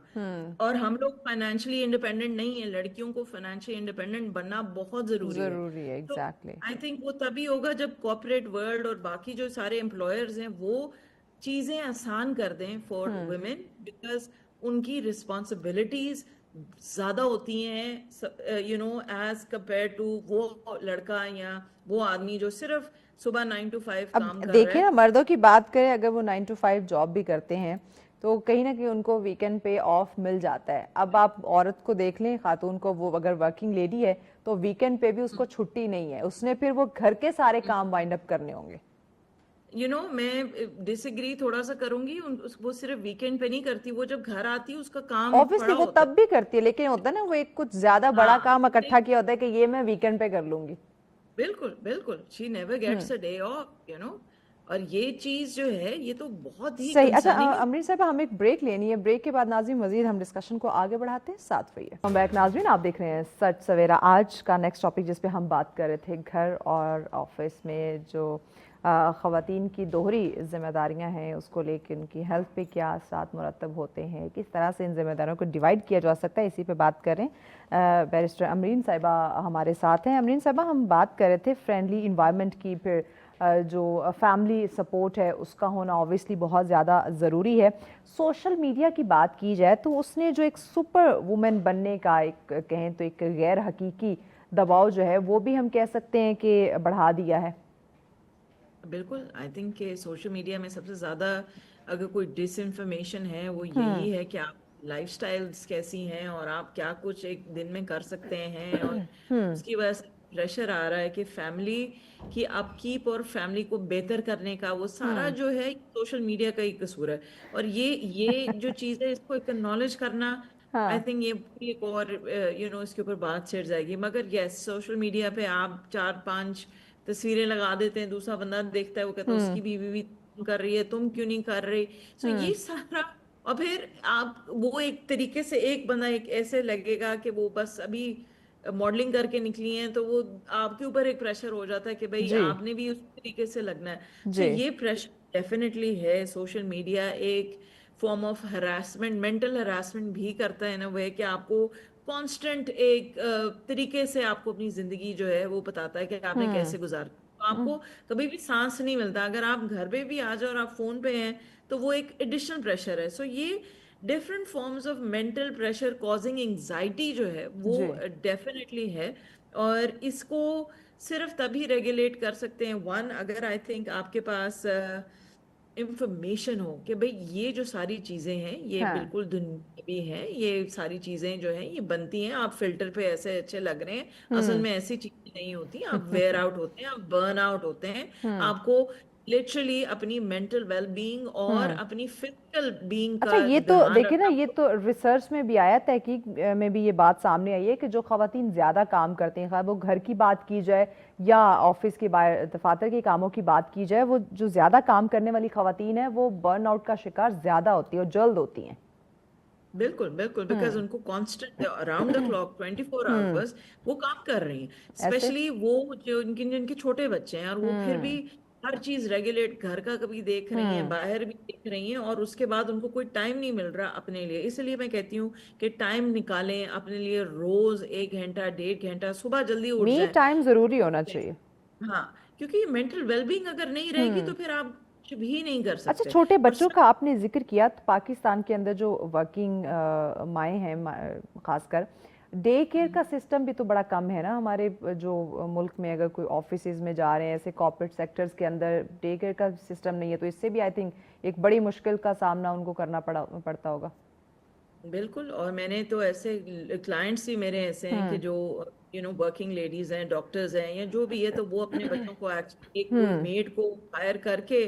اور ہم لوگ فائنینشلی انڈیپینڈنٹ نہیں ہیں. لڑکیوں کو فائنینشلی انڈیپینڈنٹ بننا بہت ضروری ہے. ایگزیکٹلی. آئی تھنک وہ تبھی ہوگا جب کارپوریٹ ورلڈ اور باقی جو سارے امپلائرز ہیں وہ چیزیں آسان کر دیں فار ویمن، بیکاز ان کی رسپانسبلٹیز زیادہ ہوتی ہیں ایز کمپیئر ٹو وہ لڑکا یا وہ آدمی جو صرف صبح 9 to 5 کام کر رہا ہے. دیکھیں نا، مردوں کی بات کریں، اگر وہ 9 to 5 جاب بھی کرتے ہیں تو کہیں نہ کہیں ان کو ویکینڈ پہ آف مل جاتا ہے. اب آپ عورت کو دیکھ لیں، خاتون کو، وہ اگر ورکنگ لیڈی ہے تو ویکینڈ پہ بھی اس کو چھٹی نہیں ہے، اس نے پھر وہ گھر کے سارے کام وائنڈ اپ کرنے ہوں گے. میں ڈس ایگری تھوڑا سا کروں گی. وہ صرف ویکینڈ پہ نہیں کرتی، وہ جب گھر آتی ہے اس کا کام آبویسلی وہ تب بھی کرتی ہے، لیکن ہوتا ہے نا وہ ایک کچھ زیادہ بڑا کام اکٹھا کیا ہوتا ہے کہ یہ میں ویکینڈ پہ کر لوں گی. بالکل بالکل. She never gets a day of. اور یہ چیز جو ہے یہ تو بہت ہی صحیح. اچھا امرین صاحبہ، ہمیں ایک بریک لینی ہے، بریک کے بعد ناظرین مزید ہم ڈسکشن کو آگے بڑھاتے ہیں. ساتھ رہیے. ہم بیک ناظرین، آپ دیکھ رہے ہیں سچ سویرا. آج کا نیکسٹ ٹاپک جس پہ ہم بات کر رہے تھے، گھر اور آفس میں جو خواتین کی دوہری ذمہ داریاں ہیں اس کو لے کے ان کی ہیلتھ پہ کیا اثرات مرتب ہوتے ہیں، کس طرح سے ان ذمہ داریوں کو ڈیوائڈ کیا جا سکتا ہے، اسی پہ بات کریں. بیرسٹر امرین صاحبہ ہمارے ساتھ ہیں. امرین صاحبہ، ہم بات کر رہے تھے فرینڈلی انوائرمنٹ کی، پھر جو فیملی سپورٹ ہے اس کا ہونا اوبیسلی بہت زیادہ ضروری ہے. سوشل میڈیا کی بات کی جائے تو اس نے جو ایک سپر وومن بننے کا ایک کہیں تو ایک غیر حقیقی دباؤ جو ہے وہ بھی ہم کہہ سکتے ہیں کہ بڑھا دیا ہے. بالکل. آئی تھنک کہ سوشل میڈیا میں سب سے زیادہ اگر کوئی ڈس انفارمیشن ہے وہ یہی ہے کہ آپ لائف سٹائلز کیسی ہیں اور آپ کیا کچھ ایک دن میں کر سکتے ہیں، اور اس کی وجہ سے پریشر آ رہا ہے کہ فیملی کی اپ کیپ اور فیملی کو بہتر کرنے کا وہ سارا جو ہے سوشل میڈیا کا ہی قصور ہے. اور یہ جو چیز ہے اس کو اکنالج کرنا، آئی تھنک یہ ایک اور اس کے اوپر بات چھڑ جائے گی. مگر یس، سوشل میڈیا پہ آپ 4-5 تصویریں لگا دیتے ہیں، دوسرا بندہ دیکھتا ہے، وہ کہتا ہے اس کی بیوی بھی کر رہی ہے، تم کیوں نہیں کر رہی. سو یہ سارا، اور پھر آپ وہ ایک طریقے سے ایک بندہ ایک ایسے لگے گا کہ وہ بس ابھی ماڈلنگ کر کے نکلی ہیں تو وہ آپ کے اوپر ایک پریشر ہو جاتا ہے کہ بھائی آپ نے بھی اس طریقے سے لگنا ہے. سو یہ پریشر ڈیفینیٹلی ہے. سوشل میڈیا ایک form of harassment, mental harassment بھی کرتا ہے نا، وہ ہے کہ آپ کو کانسٹنٹ ایک طریقے سے آپ کو اپنی زندگی جو ہے وہ بتاتا ہے کہ آپ نے کیسے گزارا. آپ کو کبھی بھی سانس نہیں ملتا. اگر آپ گھر پہ بھی آ جاؤ اور آپ فون پہ ہیں تو وہ ایک ایڈیشنل پریشر ہے. سو یہ different forms of mental pressure causing anxiety جو ہے وہ ڈیفینیٹلی ہے. اور اس کو صرف تبھی ریگولیٹ کر سکتے ہیں اگر آئی تھنک آپ کے پاس انفارمیشن ہو کہ بھئی یہ جو ساری چیزیں ہیں یہ بالکل دنیاوی ہیں، یہ ساری چیزیں جو ہیں یہ بنتی ہیں، آپ فلٹر پہ ایسے اچھے لگ رہے ہیں، اصل میں ایسی چیزیں نہیں ہوتی. آپ ویئر آؤٹ ہوتے ہیں، آپ برن آؤٹ ہوتے ہیں. آپ کو لٹرلی اپنی مینٹل ویل بینگ اور اپنی فزیکل بینگ کا اچھا، یہ تو دیکھیں نا، یہ تو ریسرچ میں بھی آیا، تحقیق میں بھی یہ بات سامنے آئی ہے کہ جو خواتین زیادہ کام کرتے ہیں، خواہ وہ گھر کی بات کی جائے یا آفس کے دفاتر کے کاموں کی بات کی جائے، وہ جو زیادہ کام کرنے والی خواتین ہیں وہ برن آؤٹ کا شکار زیادہ ہوتی ہیں اور جلد ہوتی ہیں. بالکل بالکل. بیکاز ان کو constant around the clock 24 hours وہ کام کر رہی ہیں. اسپیشلی وہ جو جن کے چھوٹے بچے ہیں، اور وہ پھر بھی ہر چیز ریگولیٹ، گھر کا کبھی دیکھ رہی ہیں، باہر بھی دیکھ رہی ہیں، اور اس کے بعد ان کو کوئی ٹائم نہیں مل رہا اپنے لیے. اس لیے میں کہتی ہوں کہ ٹائم نکالیں اپنے لیے، روز 1 گھنٹہ 1.5 گھنٹہ صبح جلدی اٹھ جائیں. می ٹائم ضروری ہونا چاہیے. ہاں، کیونکہ مینٹل ویل بینگ اگر نہیں رہے گی تو پھر آپ کچھ بھی نہیں کر سکتے. اچھا، چھوٹے بچوں کا آپ نے ذکر کیا، پاکستان کے اندر جو ورکنگ مائیں ہیں خاص کر، ڈے کیئر کا سسٹم بھی تو بڑا کم ہے نا ہمارے جو ملک میں. اگر کوئی آفیسز میں جا رہے ہیں ایسے کارپوریٹ سیکٹرز کے اندر، ڈے کیئر کا سسٹم نہیں ہے، تو اس سے بھی آئی تھنک ایک بڑی مشکل کا سامنا ان کو کرنا پڑتا ہوگا. بالکل. اور میں نے تو ایسے کلائنٹس بھی میرے ایسے ہیں کہ جو ورکنگ لیڈیز ہیں، ڈاکٹرز ہیں یا جو بھی ہے، تو وہ اپنے بچوں کو ایک میڈ کو ہائر کر کے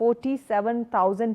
47,000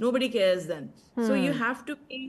nobody cares then. So you have to be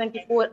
24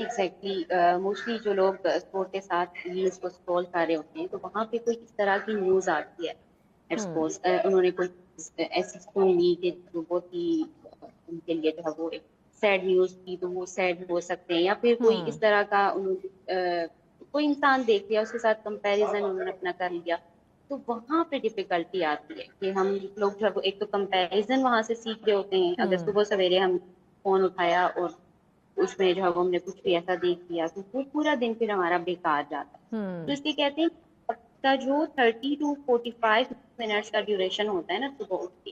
exactly mostly جو لوگ اسپورٹ کے ساتھ ریلس کو اسکرول کر رہے ہوتے ہیں تو وہاں پہ کوئی اس طرح کی نیوز آتی ہے سپوز انہوں نے کوئی ایسی سن لی کہ جو بہت ہی ان کے لیے جو ہے وہ ایک سیڈ نیوز تھی تو وہ سیڈ ہو سکتے ہیں، یا پھر کوئی اس طرح کا انہوں نے کوئی انسان دیکھ لیا اس کے ساتھ کمپیریزن انہوں نے اپنا کر لیا، تو وہاں پہ ڈفیکلٹی آتی ہے کہ ہم لوگ جو ہے وہ ایک تو کمپیریزن وہاں سے سیکھ رہے ہوتے ہیں. اگر صبح سویرے ہم فون اٹھایا اور اس میں جو ہے وہ ہم نے کچھ بھی ایسا دیکھ لیا تو وہ پورا دن پھر ہمارا بیکار جاتا ہے. تو اس لیے کہتے ہیں کا جو 30 to 45 منٹس کا ڈیوریشن ہوتا ہے نا صبح اٹھ کے،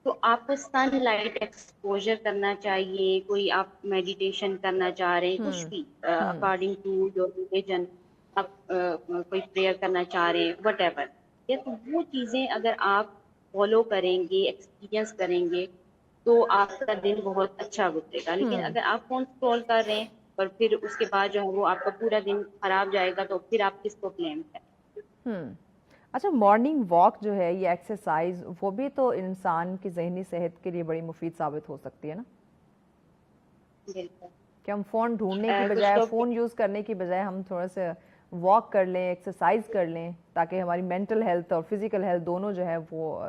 تو آپ کو سن لائٹ ایکسپوجر کرنا چاہیے. کوئی آپ میڈیٹیشن کرنا چاہ رہے ہیں کچھ بھی اکارڈنگ ٹو یور ریلیجن، آپ کوئی پریئر کرنا چاہ رہے ہیں وٹ ایور، تو وہ چیزیں اگر آپ فالو کریں گے ایکسپیرئنس کریں گے تو آپ کا دن بہت اچھا گزرے گا. لیکن اگر آپ فون اسکرول کر رہے ہیں اور پھر اس کے بعد جو ہے وہ آپ کا پورا دن خراب جائے گا تو پھر آپ کس کو بلیم کریں. اچھا، مارننگ واک جو ہے یہ ایکسرسائز وہ بھی تو انسان کی ذہنی صحت کے لیے بڑی مفید ثابت ہو سکتی ہے نا؟ بالکل کہ ہم فون ڈھونڈنے کی بجائے، فون یوز کرنے کی بجائے ہم تھوڑا سا واک کر لیں، ایکسرسائز کر لیں، تاکہ ہماری مینٹل ہیلتھ اور فزیکل ہیلتھ دونوں جو ہے وہ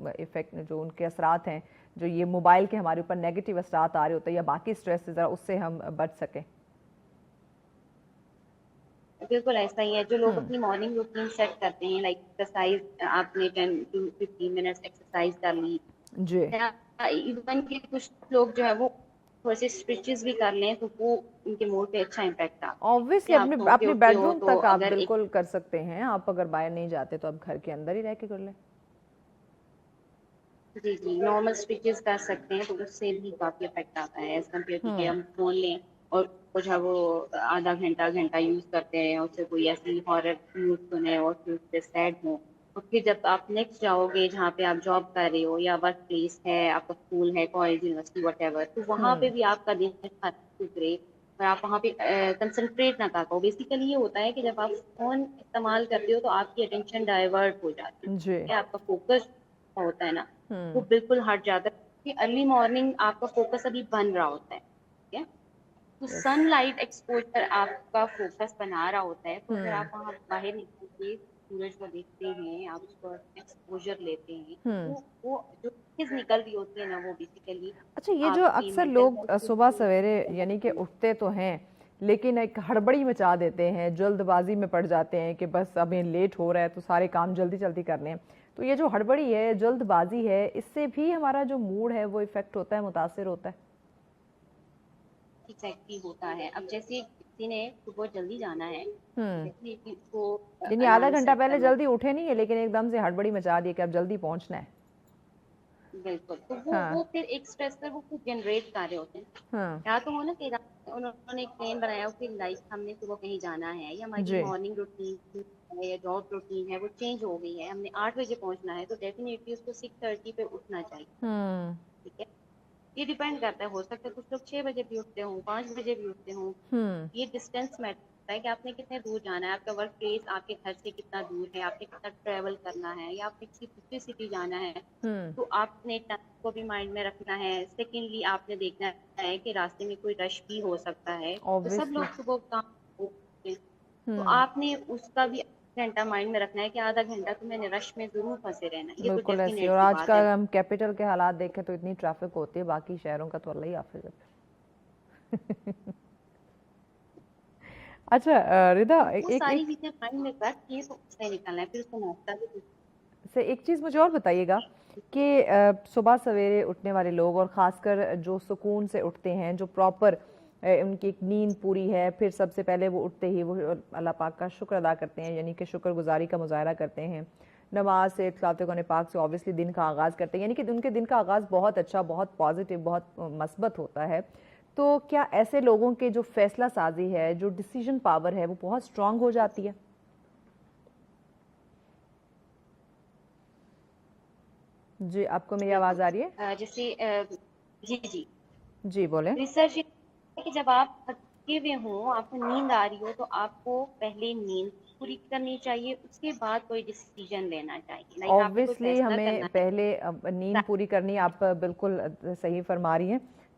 افیکٹ جو ان کے اثرات ہیں، جو یہ موبائل کے ہمارے اوپر نیگیٹو اثرات آ رہے ہوتے ہیں یا باقی اسٹریس سے، ذرا اس سے ہم بچ سکیں. بالکل ایسا ہی ہے. جو لوگ اپنی مارننگ روٹین سیٹ کرتے ہیں لائک ایکسرسائز، آپ نے 10 to 15 منٹس ایکسرسائز کر لی، جی ایون کہ کچھ لوگ جو ہے وہ تھوڑے سے اسٹریچز بھی کر لیں تو وہ ان کے موڈ پہ اچھا امپیکٹ آتا ہے. اوبویسلی اپنے اٹھتے بیڈ ہو روم تو تک آپ اگر بالکل کر سکتے ہیں. آپ اگر باہر نہیں جاتے تو آپ گھر کے اندر ہی رہ کے کر لیں. جی نارمل اسٹریچز کر سکتے ہیں تو اس سے بھی کافی افیکٹ آتا ہے ایز کمپیئر ٹو کہ ہم فون لیں اور جو ہے وہ آدھا گھنٹہ یوز کرتے ہیں، اس سے کوئی ایسی ہارر نیوز سنیں اور پھر اس سے سیڈ ہوں، اور پھر جب آپ نیکسٹ جاؤ گے جہاں پہ آپ جاب کر رہے ہو یا ورک پلیس ہے، آپ کا اسکول ہے، کالج، یونیورسٹی وٹ ایور، تو وہاں پہ بھی آپ کا دن گزرے اور آپ وہاں پہ کنسنٹریٹ نہ کر پاؤ. بیسیکلی یہ ہوتا ہے کہ جب آپ فون استعمال کرتے ہو تو آپ کی اٹینشن ڈائیورٹ ہو جاتی ہے، آپ کا فوکس ہوتا ہے نا وہ بالکل ہٹ جاتا ہے کہ ارلی مارننگ آپ کا فوکس ابھی بن رہا ہوتا ہے. ٹھیک ہے، تو سن لائٹ ایکسپوجر آپ کا فوکس بنا رہا ہوتا ہے. تو اگر آپ وہاں باہر نکل کے سورج کو دیکھتے ہیں، آپ اس کو ایکسپوجر لیتے ہیں تو وہ جو چیز نکل رہی ہوتی ہے نا وہ بیسیکلی. اچھا، یہ جو اکثر لوگ صبح سویرے یعنی کہ اٹھتے تو ہیں لیکن ایک ہڑبڑی مچا دیتے ہیں، جلد بازی میں پڑ جاتے ہیں کہ بس ابھی لیٹ ہو رہا ہے تو سارے کام جلدی جلدی کرنے ہیں، تو یہ جو ہڑبڑی ہے، جلد بازی ہے، اس سے بھی ہمارا جو موڈ ہے وہ افیکٹ ہوتا ہے، متاثر ہوتا ہے. ایگزیکٹلی ہوتا ہے. اب جیسے کسی نے صبح جلدی جانا ہے یعنی آدھا گھنٹہ پہلے جلدی اٹھے نہیں ہے لیکن ایک دم سے ہڑبڑی مچا دی کہ اب جلدی پہنچنا ہے. بالکل، تو وہ پھر ایک اسٹریس پر وہ خود جنریٹ کر رہے ہوتے ہیں. یا تو ہو نا کہ انہوں نے ایک پلان بنایا کہ لائک ہم نے صبح کہیں جانا ہے یا ہماری مارننگ روٹین ہے یا جاب روٹین ہے وہ چینج ہو گئی ہے، ہم نے 8 بجے پہنچنا ہے تو ڈیفینیٹلی اس کو 6:30 پہ اٹھنا چاہیے. ٹھیک ہے، یہ ڈیپینڈ کرتا ہے. ہو سکتا ہے کچھ لوگ 6 بجے بھی اٹھتے ہوں، 5 بجے بھی اٹھتے ہوں. یہ ڈسٹینس میٹر کرتا ہے کہ آپ نے کتنے دور جانا ہے، آپ کا ورک پلیس آپ کے گھر سے کتنا دور ہے، آپ نے کتنا ٹریول کرنا ہے یا آپ نے کسی دوسری سٹی جانا ہے. تو آپ نے ٹائم کو بھی مائنڈ میں رکھنا ہے. سیکنڈلی آپ نے دیکھنا ہے کہ راستے میں کوئی رش بھی ہو سکتا ہے، تو سب لوگ صبح کام ہوتے ہیں تو آپ نے اس کا بھی گھنٹہ مائنڈ میں رکھنا ہے کہ آدھا گھنٹہ تو میں نے رش میں ضرور پھنسے رہنا ہے. یہ تو بالکل ایسی. ڈیفینیٹ اور سی آج بات کا ہے. ہم کیپٹل کے حالات دیکھیں تو اتنی ٹریفک ہوتی ہے، باقی شہروں کا تو اللہ ہی حافظ ہے. اچھا ردا، وہ ساری چیزیں مائنڈ میں رکھ کے تو اس سے نکلنا ہے. پھر اس کو ناشتہ بھی سے ایک چیز مجھے اور بتائیے گا کہ صبح سویرے اٹھنے والے لوگ اور خاص کر جو سکون سے اٹھتے ہیں، جو پراپر ان کی ایک نیند پوری ہے، پھر سب سے پہلے وہ اٹھتے ہی وہ اللہ پاک کا شکر ادا کرتے ہیں، یعنی کہ شکر گزاری کا مظاہرہ کرتے ہیں، نماز سے تلاوت قرآن پاک سے اوبیسلی دن کا آغاز کرتے ہیں، یعنی کہ ان کے دن کا آغاز بہت اچھا، بہت پازیٹیو، بہت مثبت ہوتا ہے. تو کیا ایسے لوگوں کے جو فیصلہ سازی ہے، جو ڈیسیجن پاور ہے وہ بہت اسٹرانگ ہو جاتی ہے؟ جی، آپ کو میری آواز آ رہی ہے؟ جیسے جی بولیں. ریسرچ کہ جب آپ تھکے ہوئے ہوں، آپ کو نیند آ رہی ہو تو آپ کو پہلے نیند پوری کرنی چاہیے، اس کے بعد کوئی ڈیسیجن لینا چاہیے. اوبویسلی ہمیں پہلے نیند پوری کرنی، آپ بالکل صحیح فرما رہی ہیں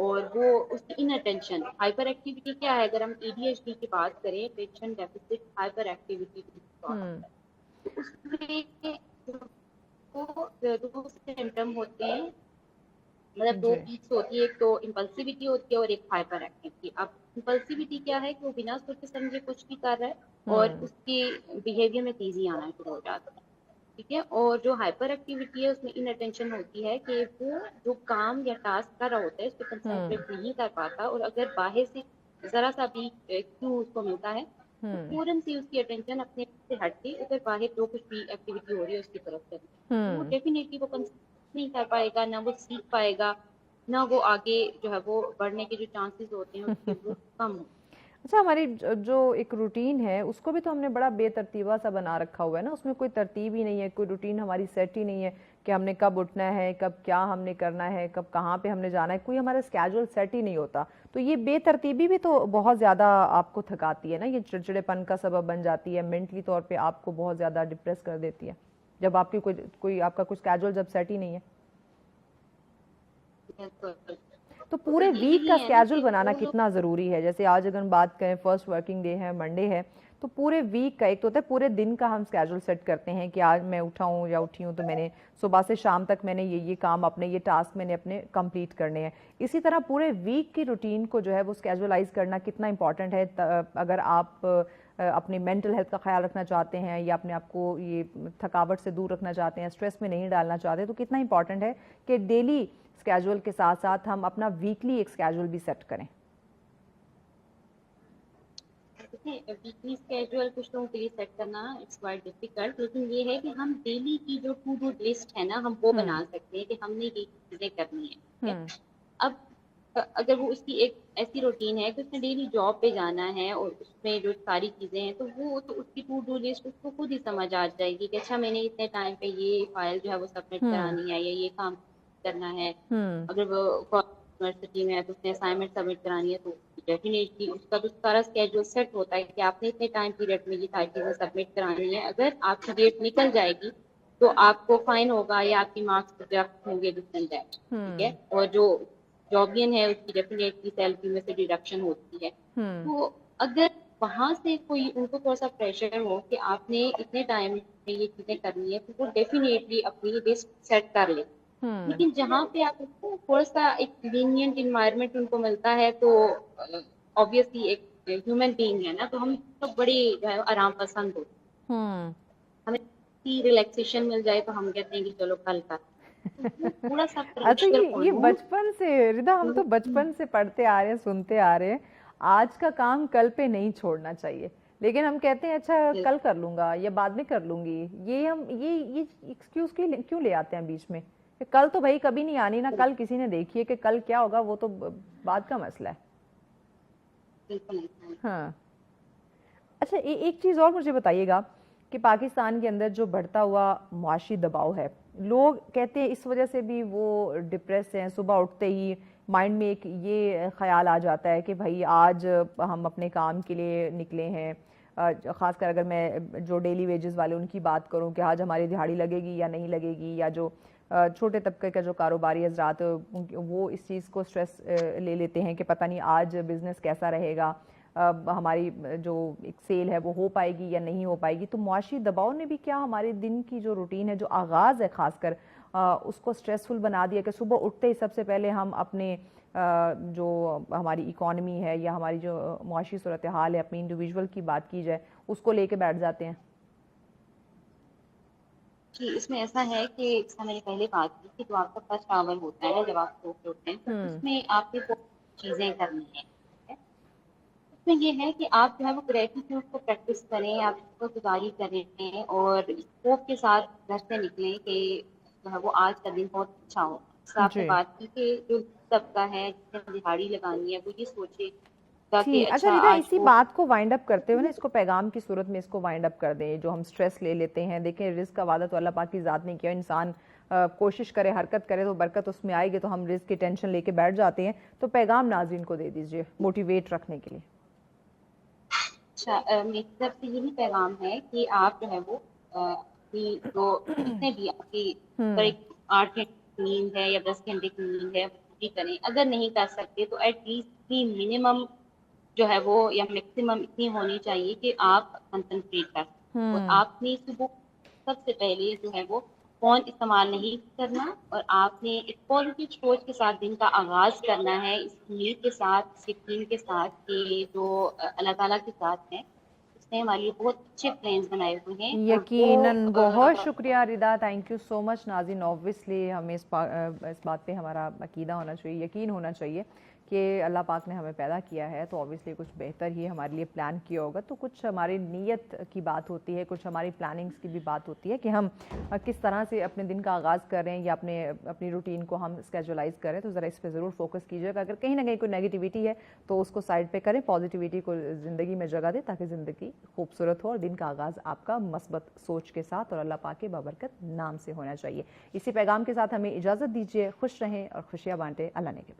اور وہ اس کی ان اٹینشن. ہائپر ایکٹیویٹی کیا ہے؟ اگر ہم ADHD کی بات کریں، اٹینشن ڈیفیسٹ ہائپر ایکٹیویٹی تو اس میں دو سمٹم ہوتے ہیں، مطلب دو پیکس ہوتی ہے، ایک تو امپلسیوٹی ہوتی ہے اور ایک ہائپر ایکٹیویٹی. اب امپلسیوٹی کیا ہے کہ وہ بنا سوچے سمجھے کچھ بھی کر رہا ہے اور اس کے بیہیویئر میں تیزی آنا شروع ہو جاتا ہے. ٹھیک ہے. اور جو ہائپر ایکٹیویٹی ہے اس میں ان اٹینشن ہوتی ہے کہ وہ جو کام یا ٹاسک کر رہا ہوتا ہے اس پہ کنسنٹریٹ نہیں کر پاتا، اور اگر باہر سے ذرا سا بھی کیوں اس کو ملتا ہے تو فوراً سے اس کی اٹینشن اپنے سے ہٹ کے ادھر باہر جو کچھ بھی ایکٹیویٹی ہو رہی ہے اس کی طرف چلی. وہ ڈیفینیٹلی وہ کنسنٹریٹ نہیں کر پائے گا، نہ وہ سیکھ پائے گا، نہ وہ آگے جو ہے وہ بڑھنے کے جو چانسز ہوتے ہیں اس کے وہ کم ہوں. اچھا، ہماری جو ایک روٹین ہے اس کو بھی تو ہم نے بڑا بے ترتیبہ سا بنا رکھا ہوا ہے نا، اس میں کوئی ترتیب ہی نہیں ہے، کوئی روٹین ہماری سیٹ ہی نہیں ہے کہ ہم نے کب اٹھنا ہے، کب کیا ہم نے کرنا ہے، کب کہاں پہ ہم نے جانا ہے، کوئی ہمارا اسکیجول سیٹ ہی نہیں ہوتا. تو یہ بے ترتیبی بھی تو بہت زیادہ آپ کو تھکاتی ہے نا، یہ چڑچڑے پن کا سبب بن جاتی ہے، مینٹلی طور پہ آپ کو بہت زیادہ ڈپریس کر دیتی ہے جب آپ کی کوئی آپ کا کچھ اسکیجول جب سیٹ ہی نہیں ہے. تو پورے ویک کا اسکیجول بنانا کتنا ضروری ہے؟ جیسے آج اگر ہم بات کریں فرسٹ ورکنگ ڈے ہے، منڈے ہے، تو پورے ویک کا ایک تو ہوتا ہے پورے دن کا ہم اسکیجول سیٹ کرتے ہیں کہ آج میں اٹھا ہوں یا اٹھی ہوں تو میں نے صبح سے شام تک میں نے یہ کام اپنے یہ ٹاسک میں نے اپنے کمپلیٹ کرنے ہیں. اسی طرح پورے ویک کی روٹین کو جو ہے وہ اسکیجولائز کرنا کتنا امپورٹنٹ ہے اگر آپ اپنی مینٹل ہیلتھ کا خیال رکھنا چاہتے ہیں یا اپنے آپ کو یہ تھکاوٹ سے دور رکھنا چاہتے ہیں، اسٹریس میں نہیں ڈالنا چاہتے، تو کتنا امپورٹنٹ ہے کہ ڈیلی اسکیجول کے ساتھ ساتھ ہم اپنا ویکلی ایک اسکیجول بھی سیٹ کریں. ویکلی اسکیجول کچھ لوگوں کے لیے سیٹ کرنا اٹس کوائٹ ڈیفیکلٹ، لیکن یہ ہے کہ ہم ڈیلی کی جو ٹو ڈو لسٹ ہے نا ہم وہ بنا سکتے ہیں کہ ہم نے یہ چیزیں کرنی ہیں. اب اگر وہ اس کی ایک ایسی روٹین ہے کہ اس نے ڈیلی جاب پہ جانا ہے اور اس میں جو ساری چیزیں ہیں تو وہ تو اس کی ٹو ڈو لسٹ اس کو خود ہی سمجھ آ جائے گی کہ اچھا میں نے اتنے ٹائم پہ یہ فائل جو ہے وہ سبمٹ کرانی ہے یا یہ کام کرنا ہے. اگر وہ یونیورسٹی میں ہے تو اس نے اسائنمنٹ سبمٹ کرانی ہے تو ڈیفینیٹلی اس کا تو سارا اسکیجول سیٹ ہوتا ہے کہ آپ نے اتنے ٹائم پیریڈ میں یہ ساری چیزیں سبمٹ کرانی ہے. اگر آپ کی ڈیٹ نکل جائے گی تو آپ کو فائن ہوگا یا آپ کی مارکس ریجیکٹ ہوں گے دس اینڈ دیٹ. ٹھیک ہے. اور جو جابین ہے اس کی ڈیفینیٹلی سیلری میں سے ڈیڈکشن ہوتی ہے. تو اگر وہاں سے کوئی ان کو تھوڑا سا پریشر ہو کہ آپ نے اتنے ٹائم میں یہ چیزیں کرنی ہے تو وہ ڈیفینیٹلی اپنی لسٹ سیٹ کر لیں. لیکن جہاں پہ آپ کو تھوڑا سا ایک لینینٹ انوائرمنٹ ان کو ملتا ہے تو obviously ایک ہیومن بینگ ہے نا تو ہم سب بڑے آرام پسند ہوتے ہیں. ہمیں ریلیکسیشن مل جائے تو ہم کہتے ہیں کہ چلو کل کا تھوڑا سا. اچھا، یہ بچپن سے ردا ہم تو بچپن سے پڑھتے آ رہے ہیں، سنتے آ رہے ہیں آج کا کام کل پہ نہیں چھوڑنا چاہیے، لیکن ہم کہتے ہیں اچھا کل کر لوں گا یا بعد میں کر لوں گی. یہ ہم یہ ایکسکیوز کیوں لے آتے ہیں بیچ میں کہ کل تو بھائی کبھی نہیں آنی، نہ کل کسی نے دیکھی ہے کہ کل کیا ہوگا، وہ تو بعد کا مسئلہ ہے. ہاں. اچھا، ایک چیز اور مجھے بتائیے گا کہ پاکستان کے اندر جو بڑھتا ہوا معاشی دباؤ ہے، لوگ کہتے ہیں اس وجہ سے بھی وہ ڈپریس ہیں. صبح اٹھتے ہی مائنڈ میں ایک یہ خیال آ جاتا ہے کہ بھائی آج ہم اپنے کام کے لیے نکلے ہیں، خاص کر اگر میں جو ڈیلی ویجز والے ان کی بات کروں کہ آج ہماری دہاڑی لگے گی یا نہیں لگے گی، یا جو چھوٹے طبقے کا جو کاروباری حضرات وہ اس چیز کو سٹریس لے لیتے ہیں کہ پتہ نہیں آج بزنس کیسا رہے گا، ہماری جو ایک سیل ہے وہ ہو پائے گی یا نہیں ہو پائے گی. تو معاشی دباؤ نے بھی کیا ہمارے دن کی جو روٹین ہے، جو آغاز ہے خاص کر، اس کو سٹریسفل بنا دیا کہ صبح اٹھتے ہی سب سے پہلے ہم اپنے جو ہماری اکانومی ہے یا ہماری جو معاشی صورتحال ہے، اپنی انڈیویجول کی بات کی جائے، اس کو لے کے بیٹھ جاتے ہیں؟ جی، اس میں ایسا ہے کہ اس کا میں نے پہلے بات کی کہ جو آپ کا فرسٹ آور ہوتا ہے جب آپ سو کے اٹھتے ہیں تو اس میں آپ کو چیزیں کرنی ہیں. اس میں یہ ہے کہ آپ جو ہے وہ گریٹیٹیوڈ کو پریکٹس کریں، آپ شکر گزاری کریں اور اس ہوپ کے ساتھ گھر سے نکلیں کہ جو ہے وہ آج کا دن بہت اچھا ہو. آپ نے بات کی کہ جو طبقہ ہے جس نے دہاڑی لگانی ہے وہ یہ سوچے کہ اچھا ردا، اسی بات کو وائنڈ اپ کرتے ہوئے نا، اس کو پیغام کی صورت میں اس کو وائنڈ اپ کر دیں. جو ہم سٹریس لے لیتے ہیں، دیکھیں رزق کا وعدہ تو اللہ پاک کی ذات نے کیا، انسان کوشش کرے حرکت کرے تو برکت اس میں آئے گی، تو ہم رزق کی ٹینشن لے کے بیٹھ جاتے ہیں. تو پیغام ناظرین کو دے دیجئے موٹیویٹ رکھنے کے لیے. اچھا، میری طرف سے یہی پیغام ہے کہ آپ جو ہے وہ اپنی جو جتنے بھی آپ کی 8 گھنٹے کی نیند ہے یا 10 گھنٹے کی نیند ہے ڈپٹی کریں. اگر نہیں کر سکتے تو ایٹ لیسٹ منیمم جو ہے وہ یا میکسیمم اتنی ہونی چاہیے کہ آپ کنسنٹریٹ کر سکیں. اور آپ نے صبح سب سے پہلے جو ہے وہ فون استعمال نہیں کرنا اور آپ نے ایک پازیٹیو سوچ کے ساتھ دن کا آغاز کرنا ہے اس امید کے ساتھ, اس یقین کے ساتھ کہ جو اللہ تعالیٰ کے ساتھ ہے اس نے ہمارے لیے بہت اچھے پلانز بنائے ہوئے ہیں. یقیناً. بہت شکریہ ردا, تھینک یو سو مچ. ناظرین اوبویسلی ہمیں اس بات پہ ہمارا عقیدہ ہونا چاہیے, یقین ہونا چاہیے کہ اللہ پاک نے ہمیں پیدا کیا ہے تو اوبویسلی کچھ بہتر ہی ہمارے لیے پلان کیا ہوگا. تو کچھ ہماری نیت کی بات ہوتی ہے, کچھ ہماری پلاننگز کی بھی بات ہوتی ہے کہ ہم کس طرح سے اپنے دن کا آغاز کریں یا اپنی روٹین کو ہم اسکیجولائز کریں. تو ذرا اس پہ ضرور فوکس کیجیے گا. اگر کہیں نہ کہیں کوئی نیگیٹیوٹی ہے تو اس کو سائڈ پہ کریں, پازیٹیوٹی کو زندگی میں جگہ دیں تاکہ زندگی خوبصورت ہو اور دن کا آغاز آپ کا مثبت سوچ کے ساتھ اور اللہ پاک کے بابرکت نام سے ہونا چاہیے. اسی پیغام کے ساتھ ہمیں اجازت دیجیے. خوش رہیں اور خوشیاں بانٹیں. اللہ نے کے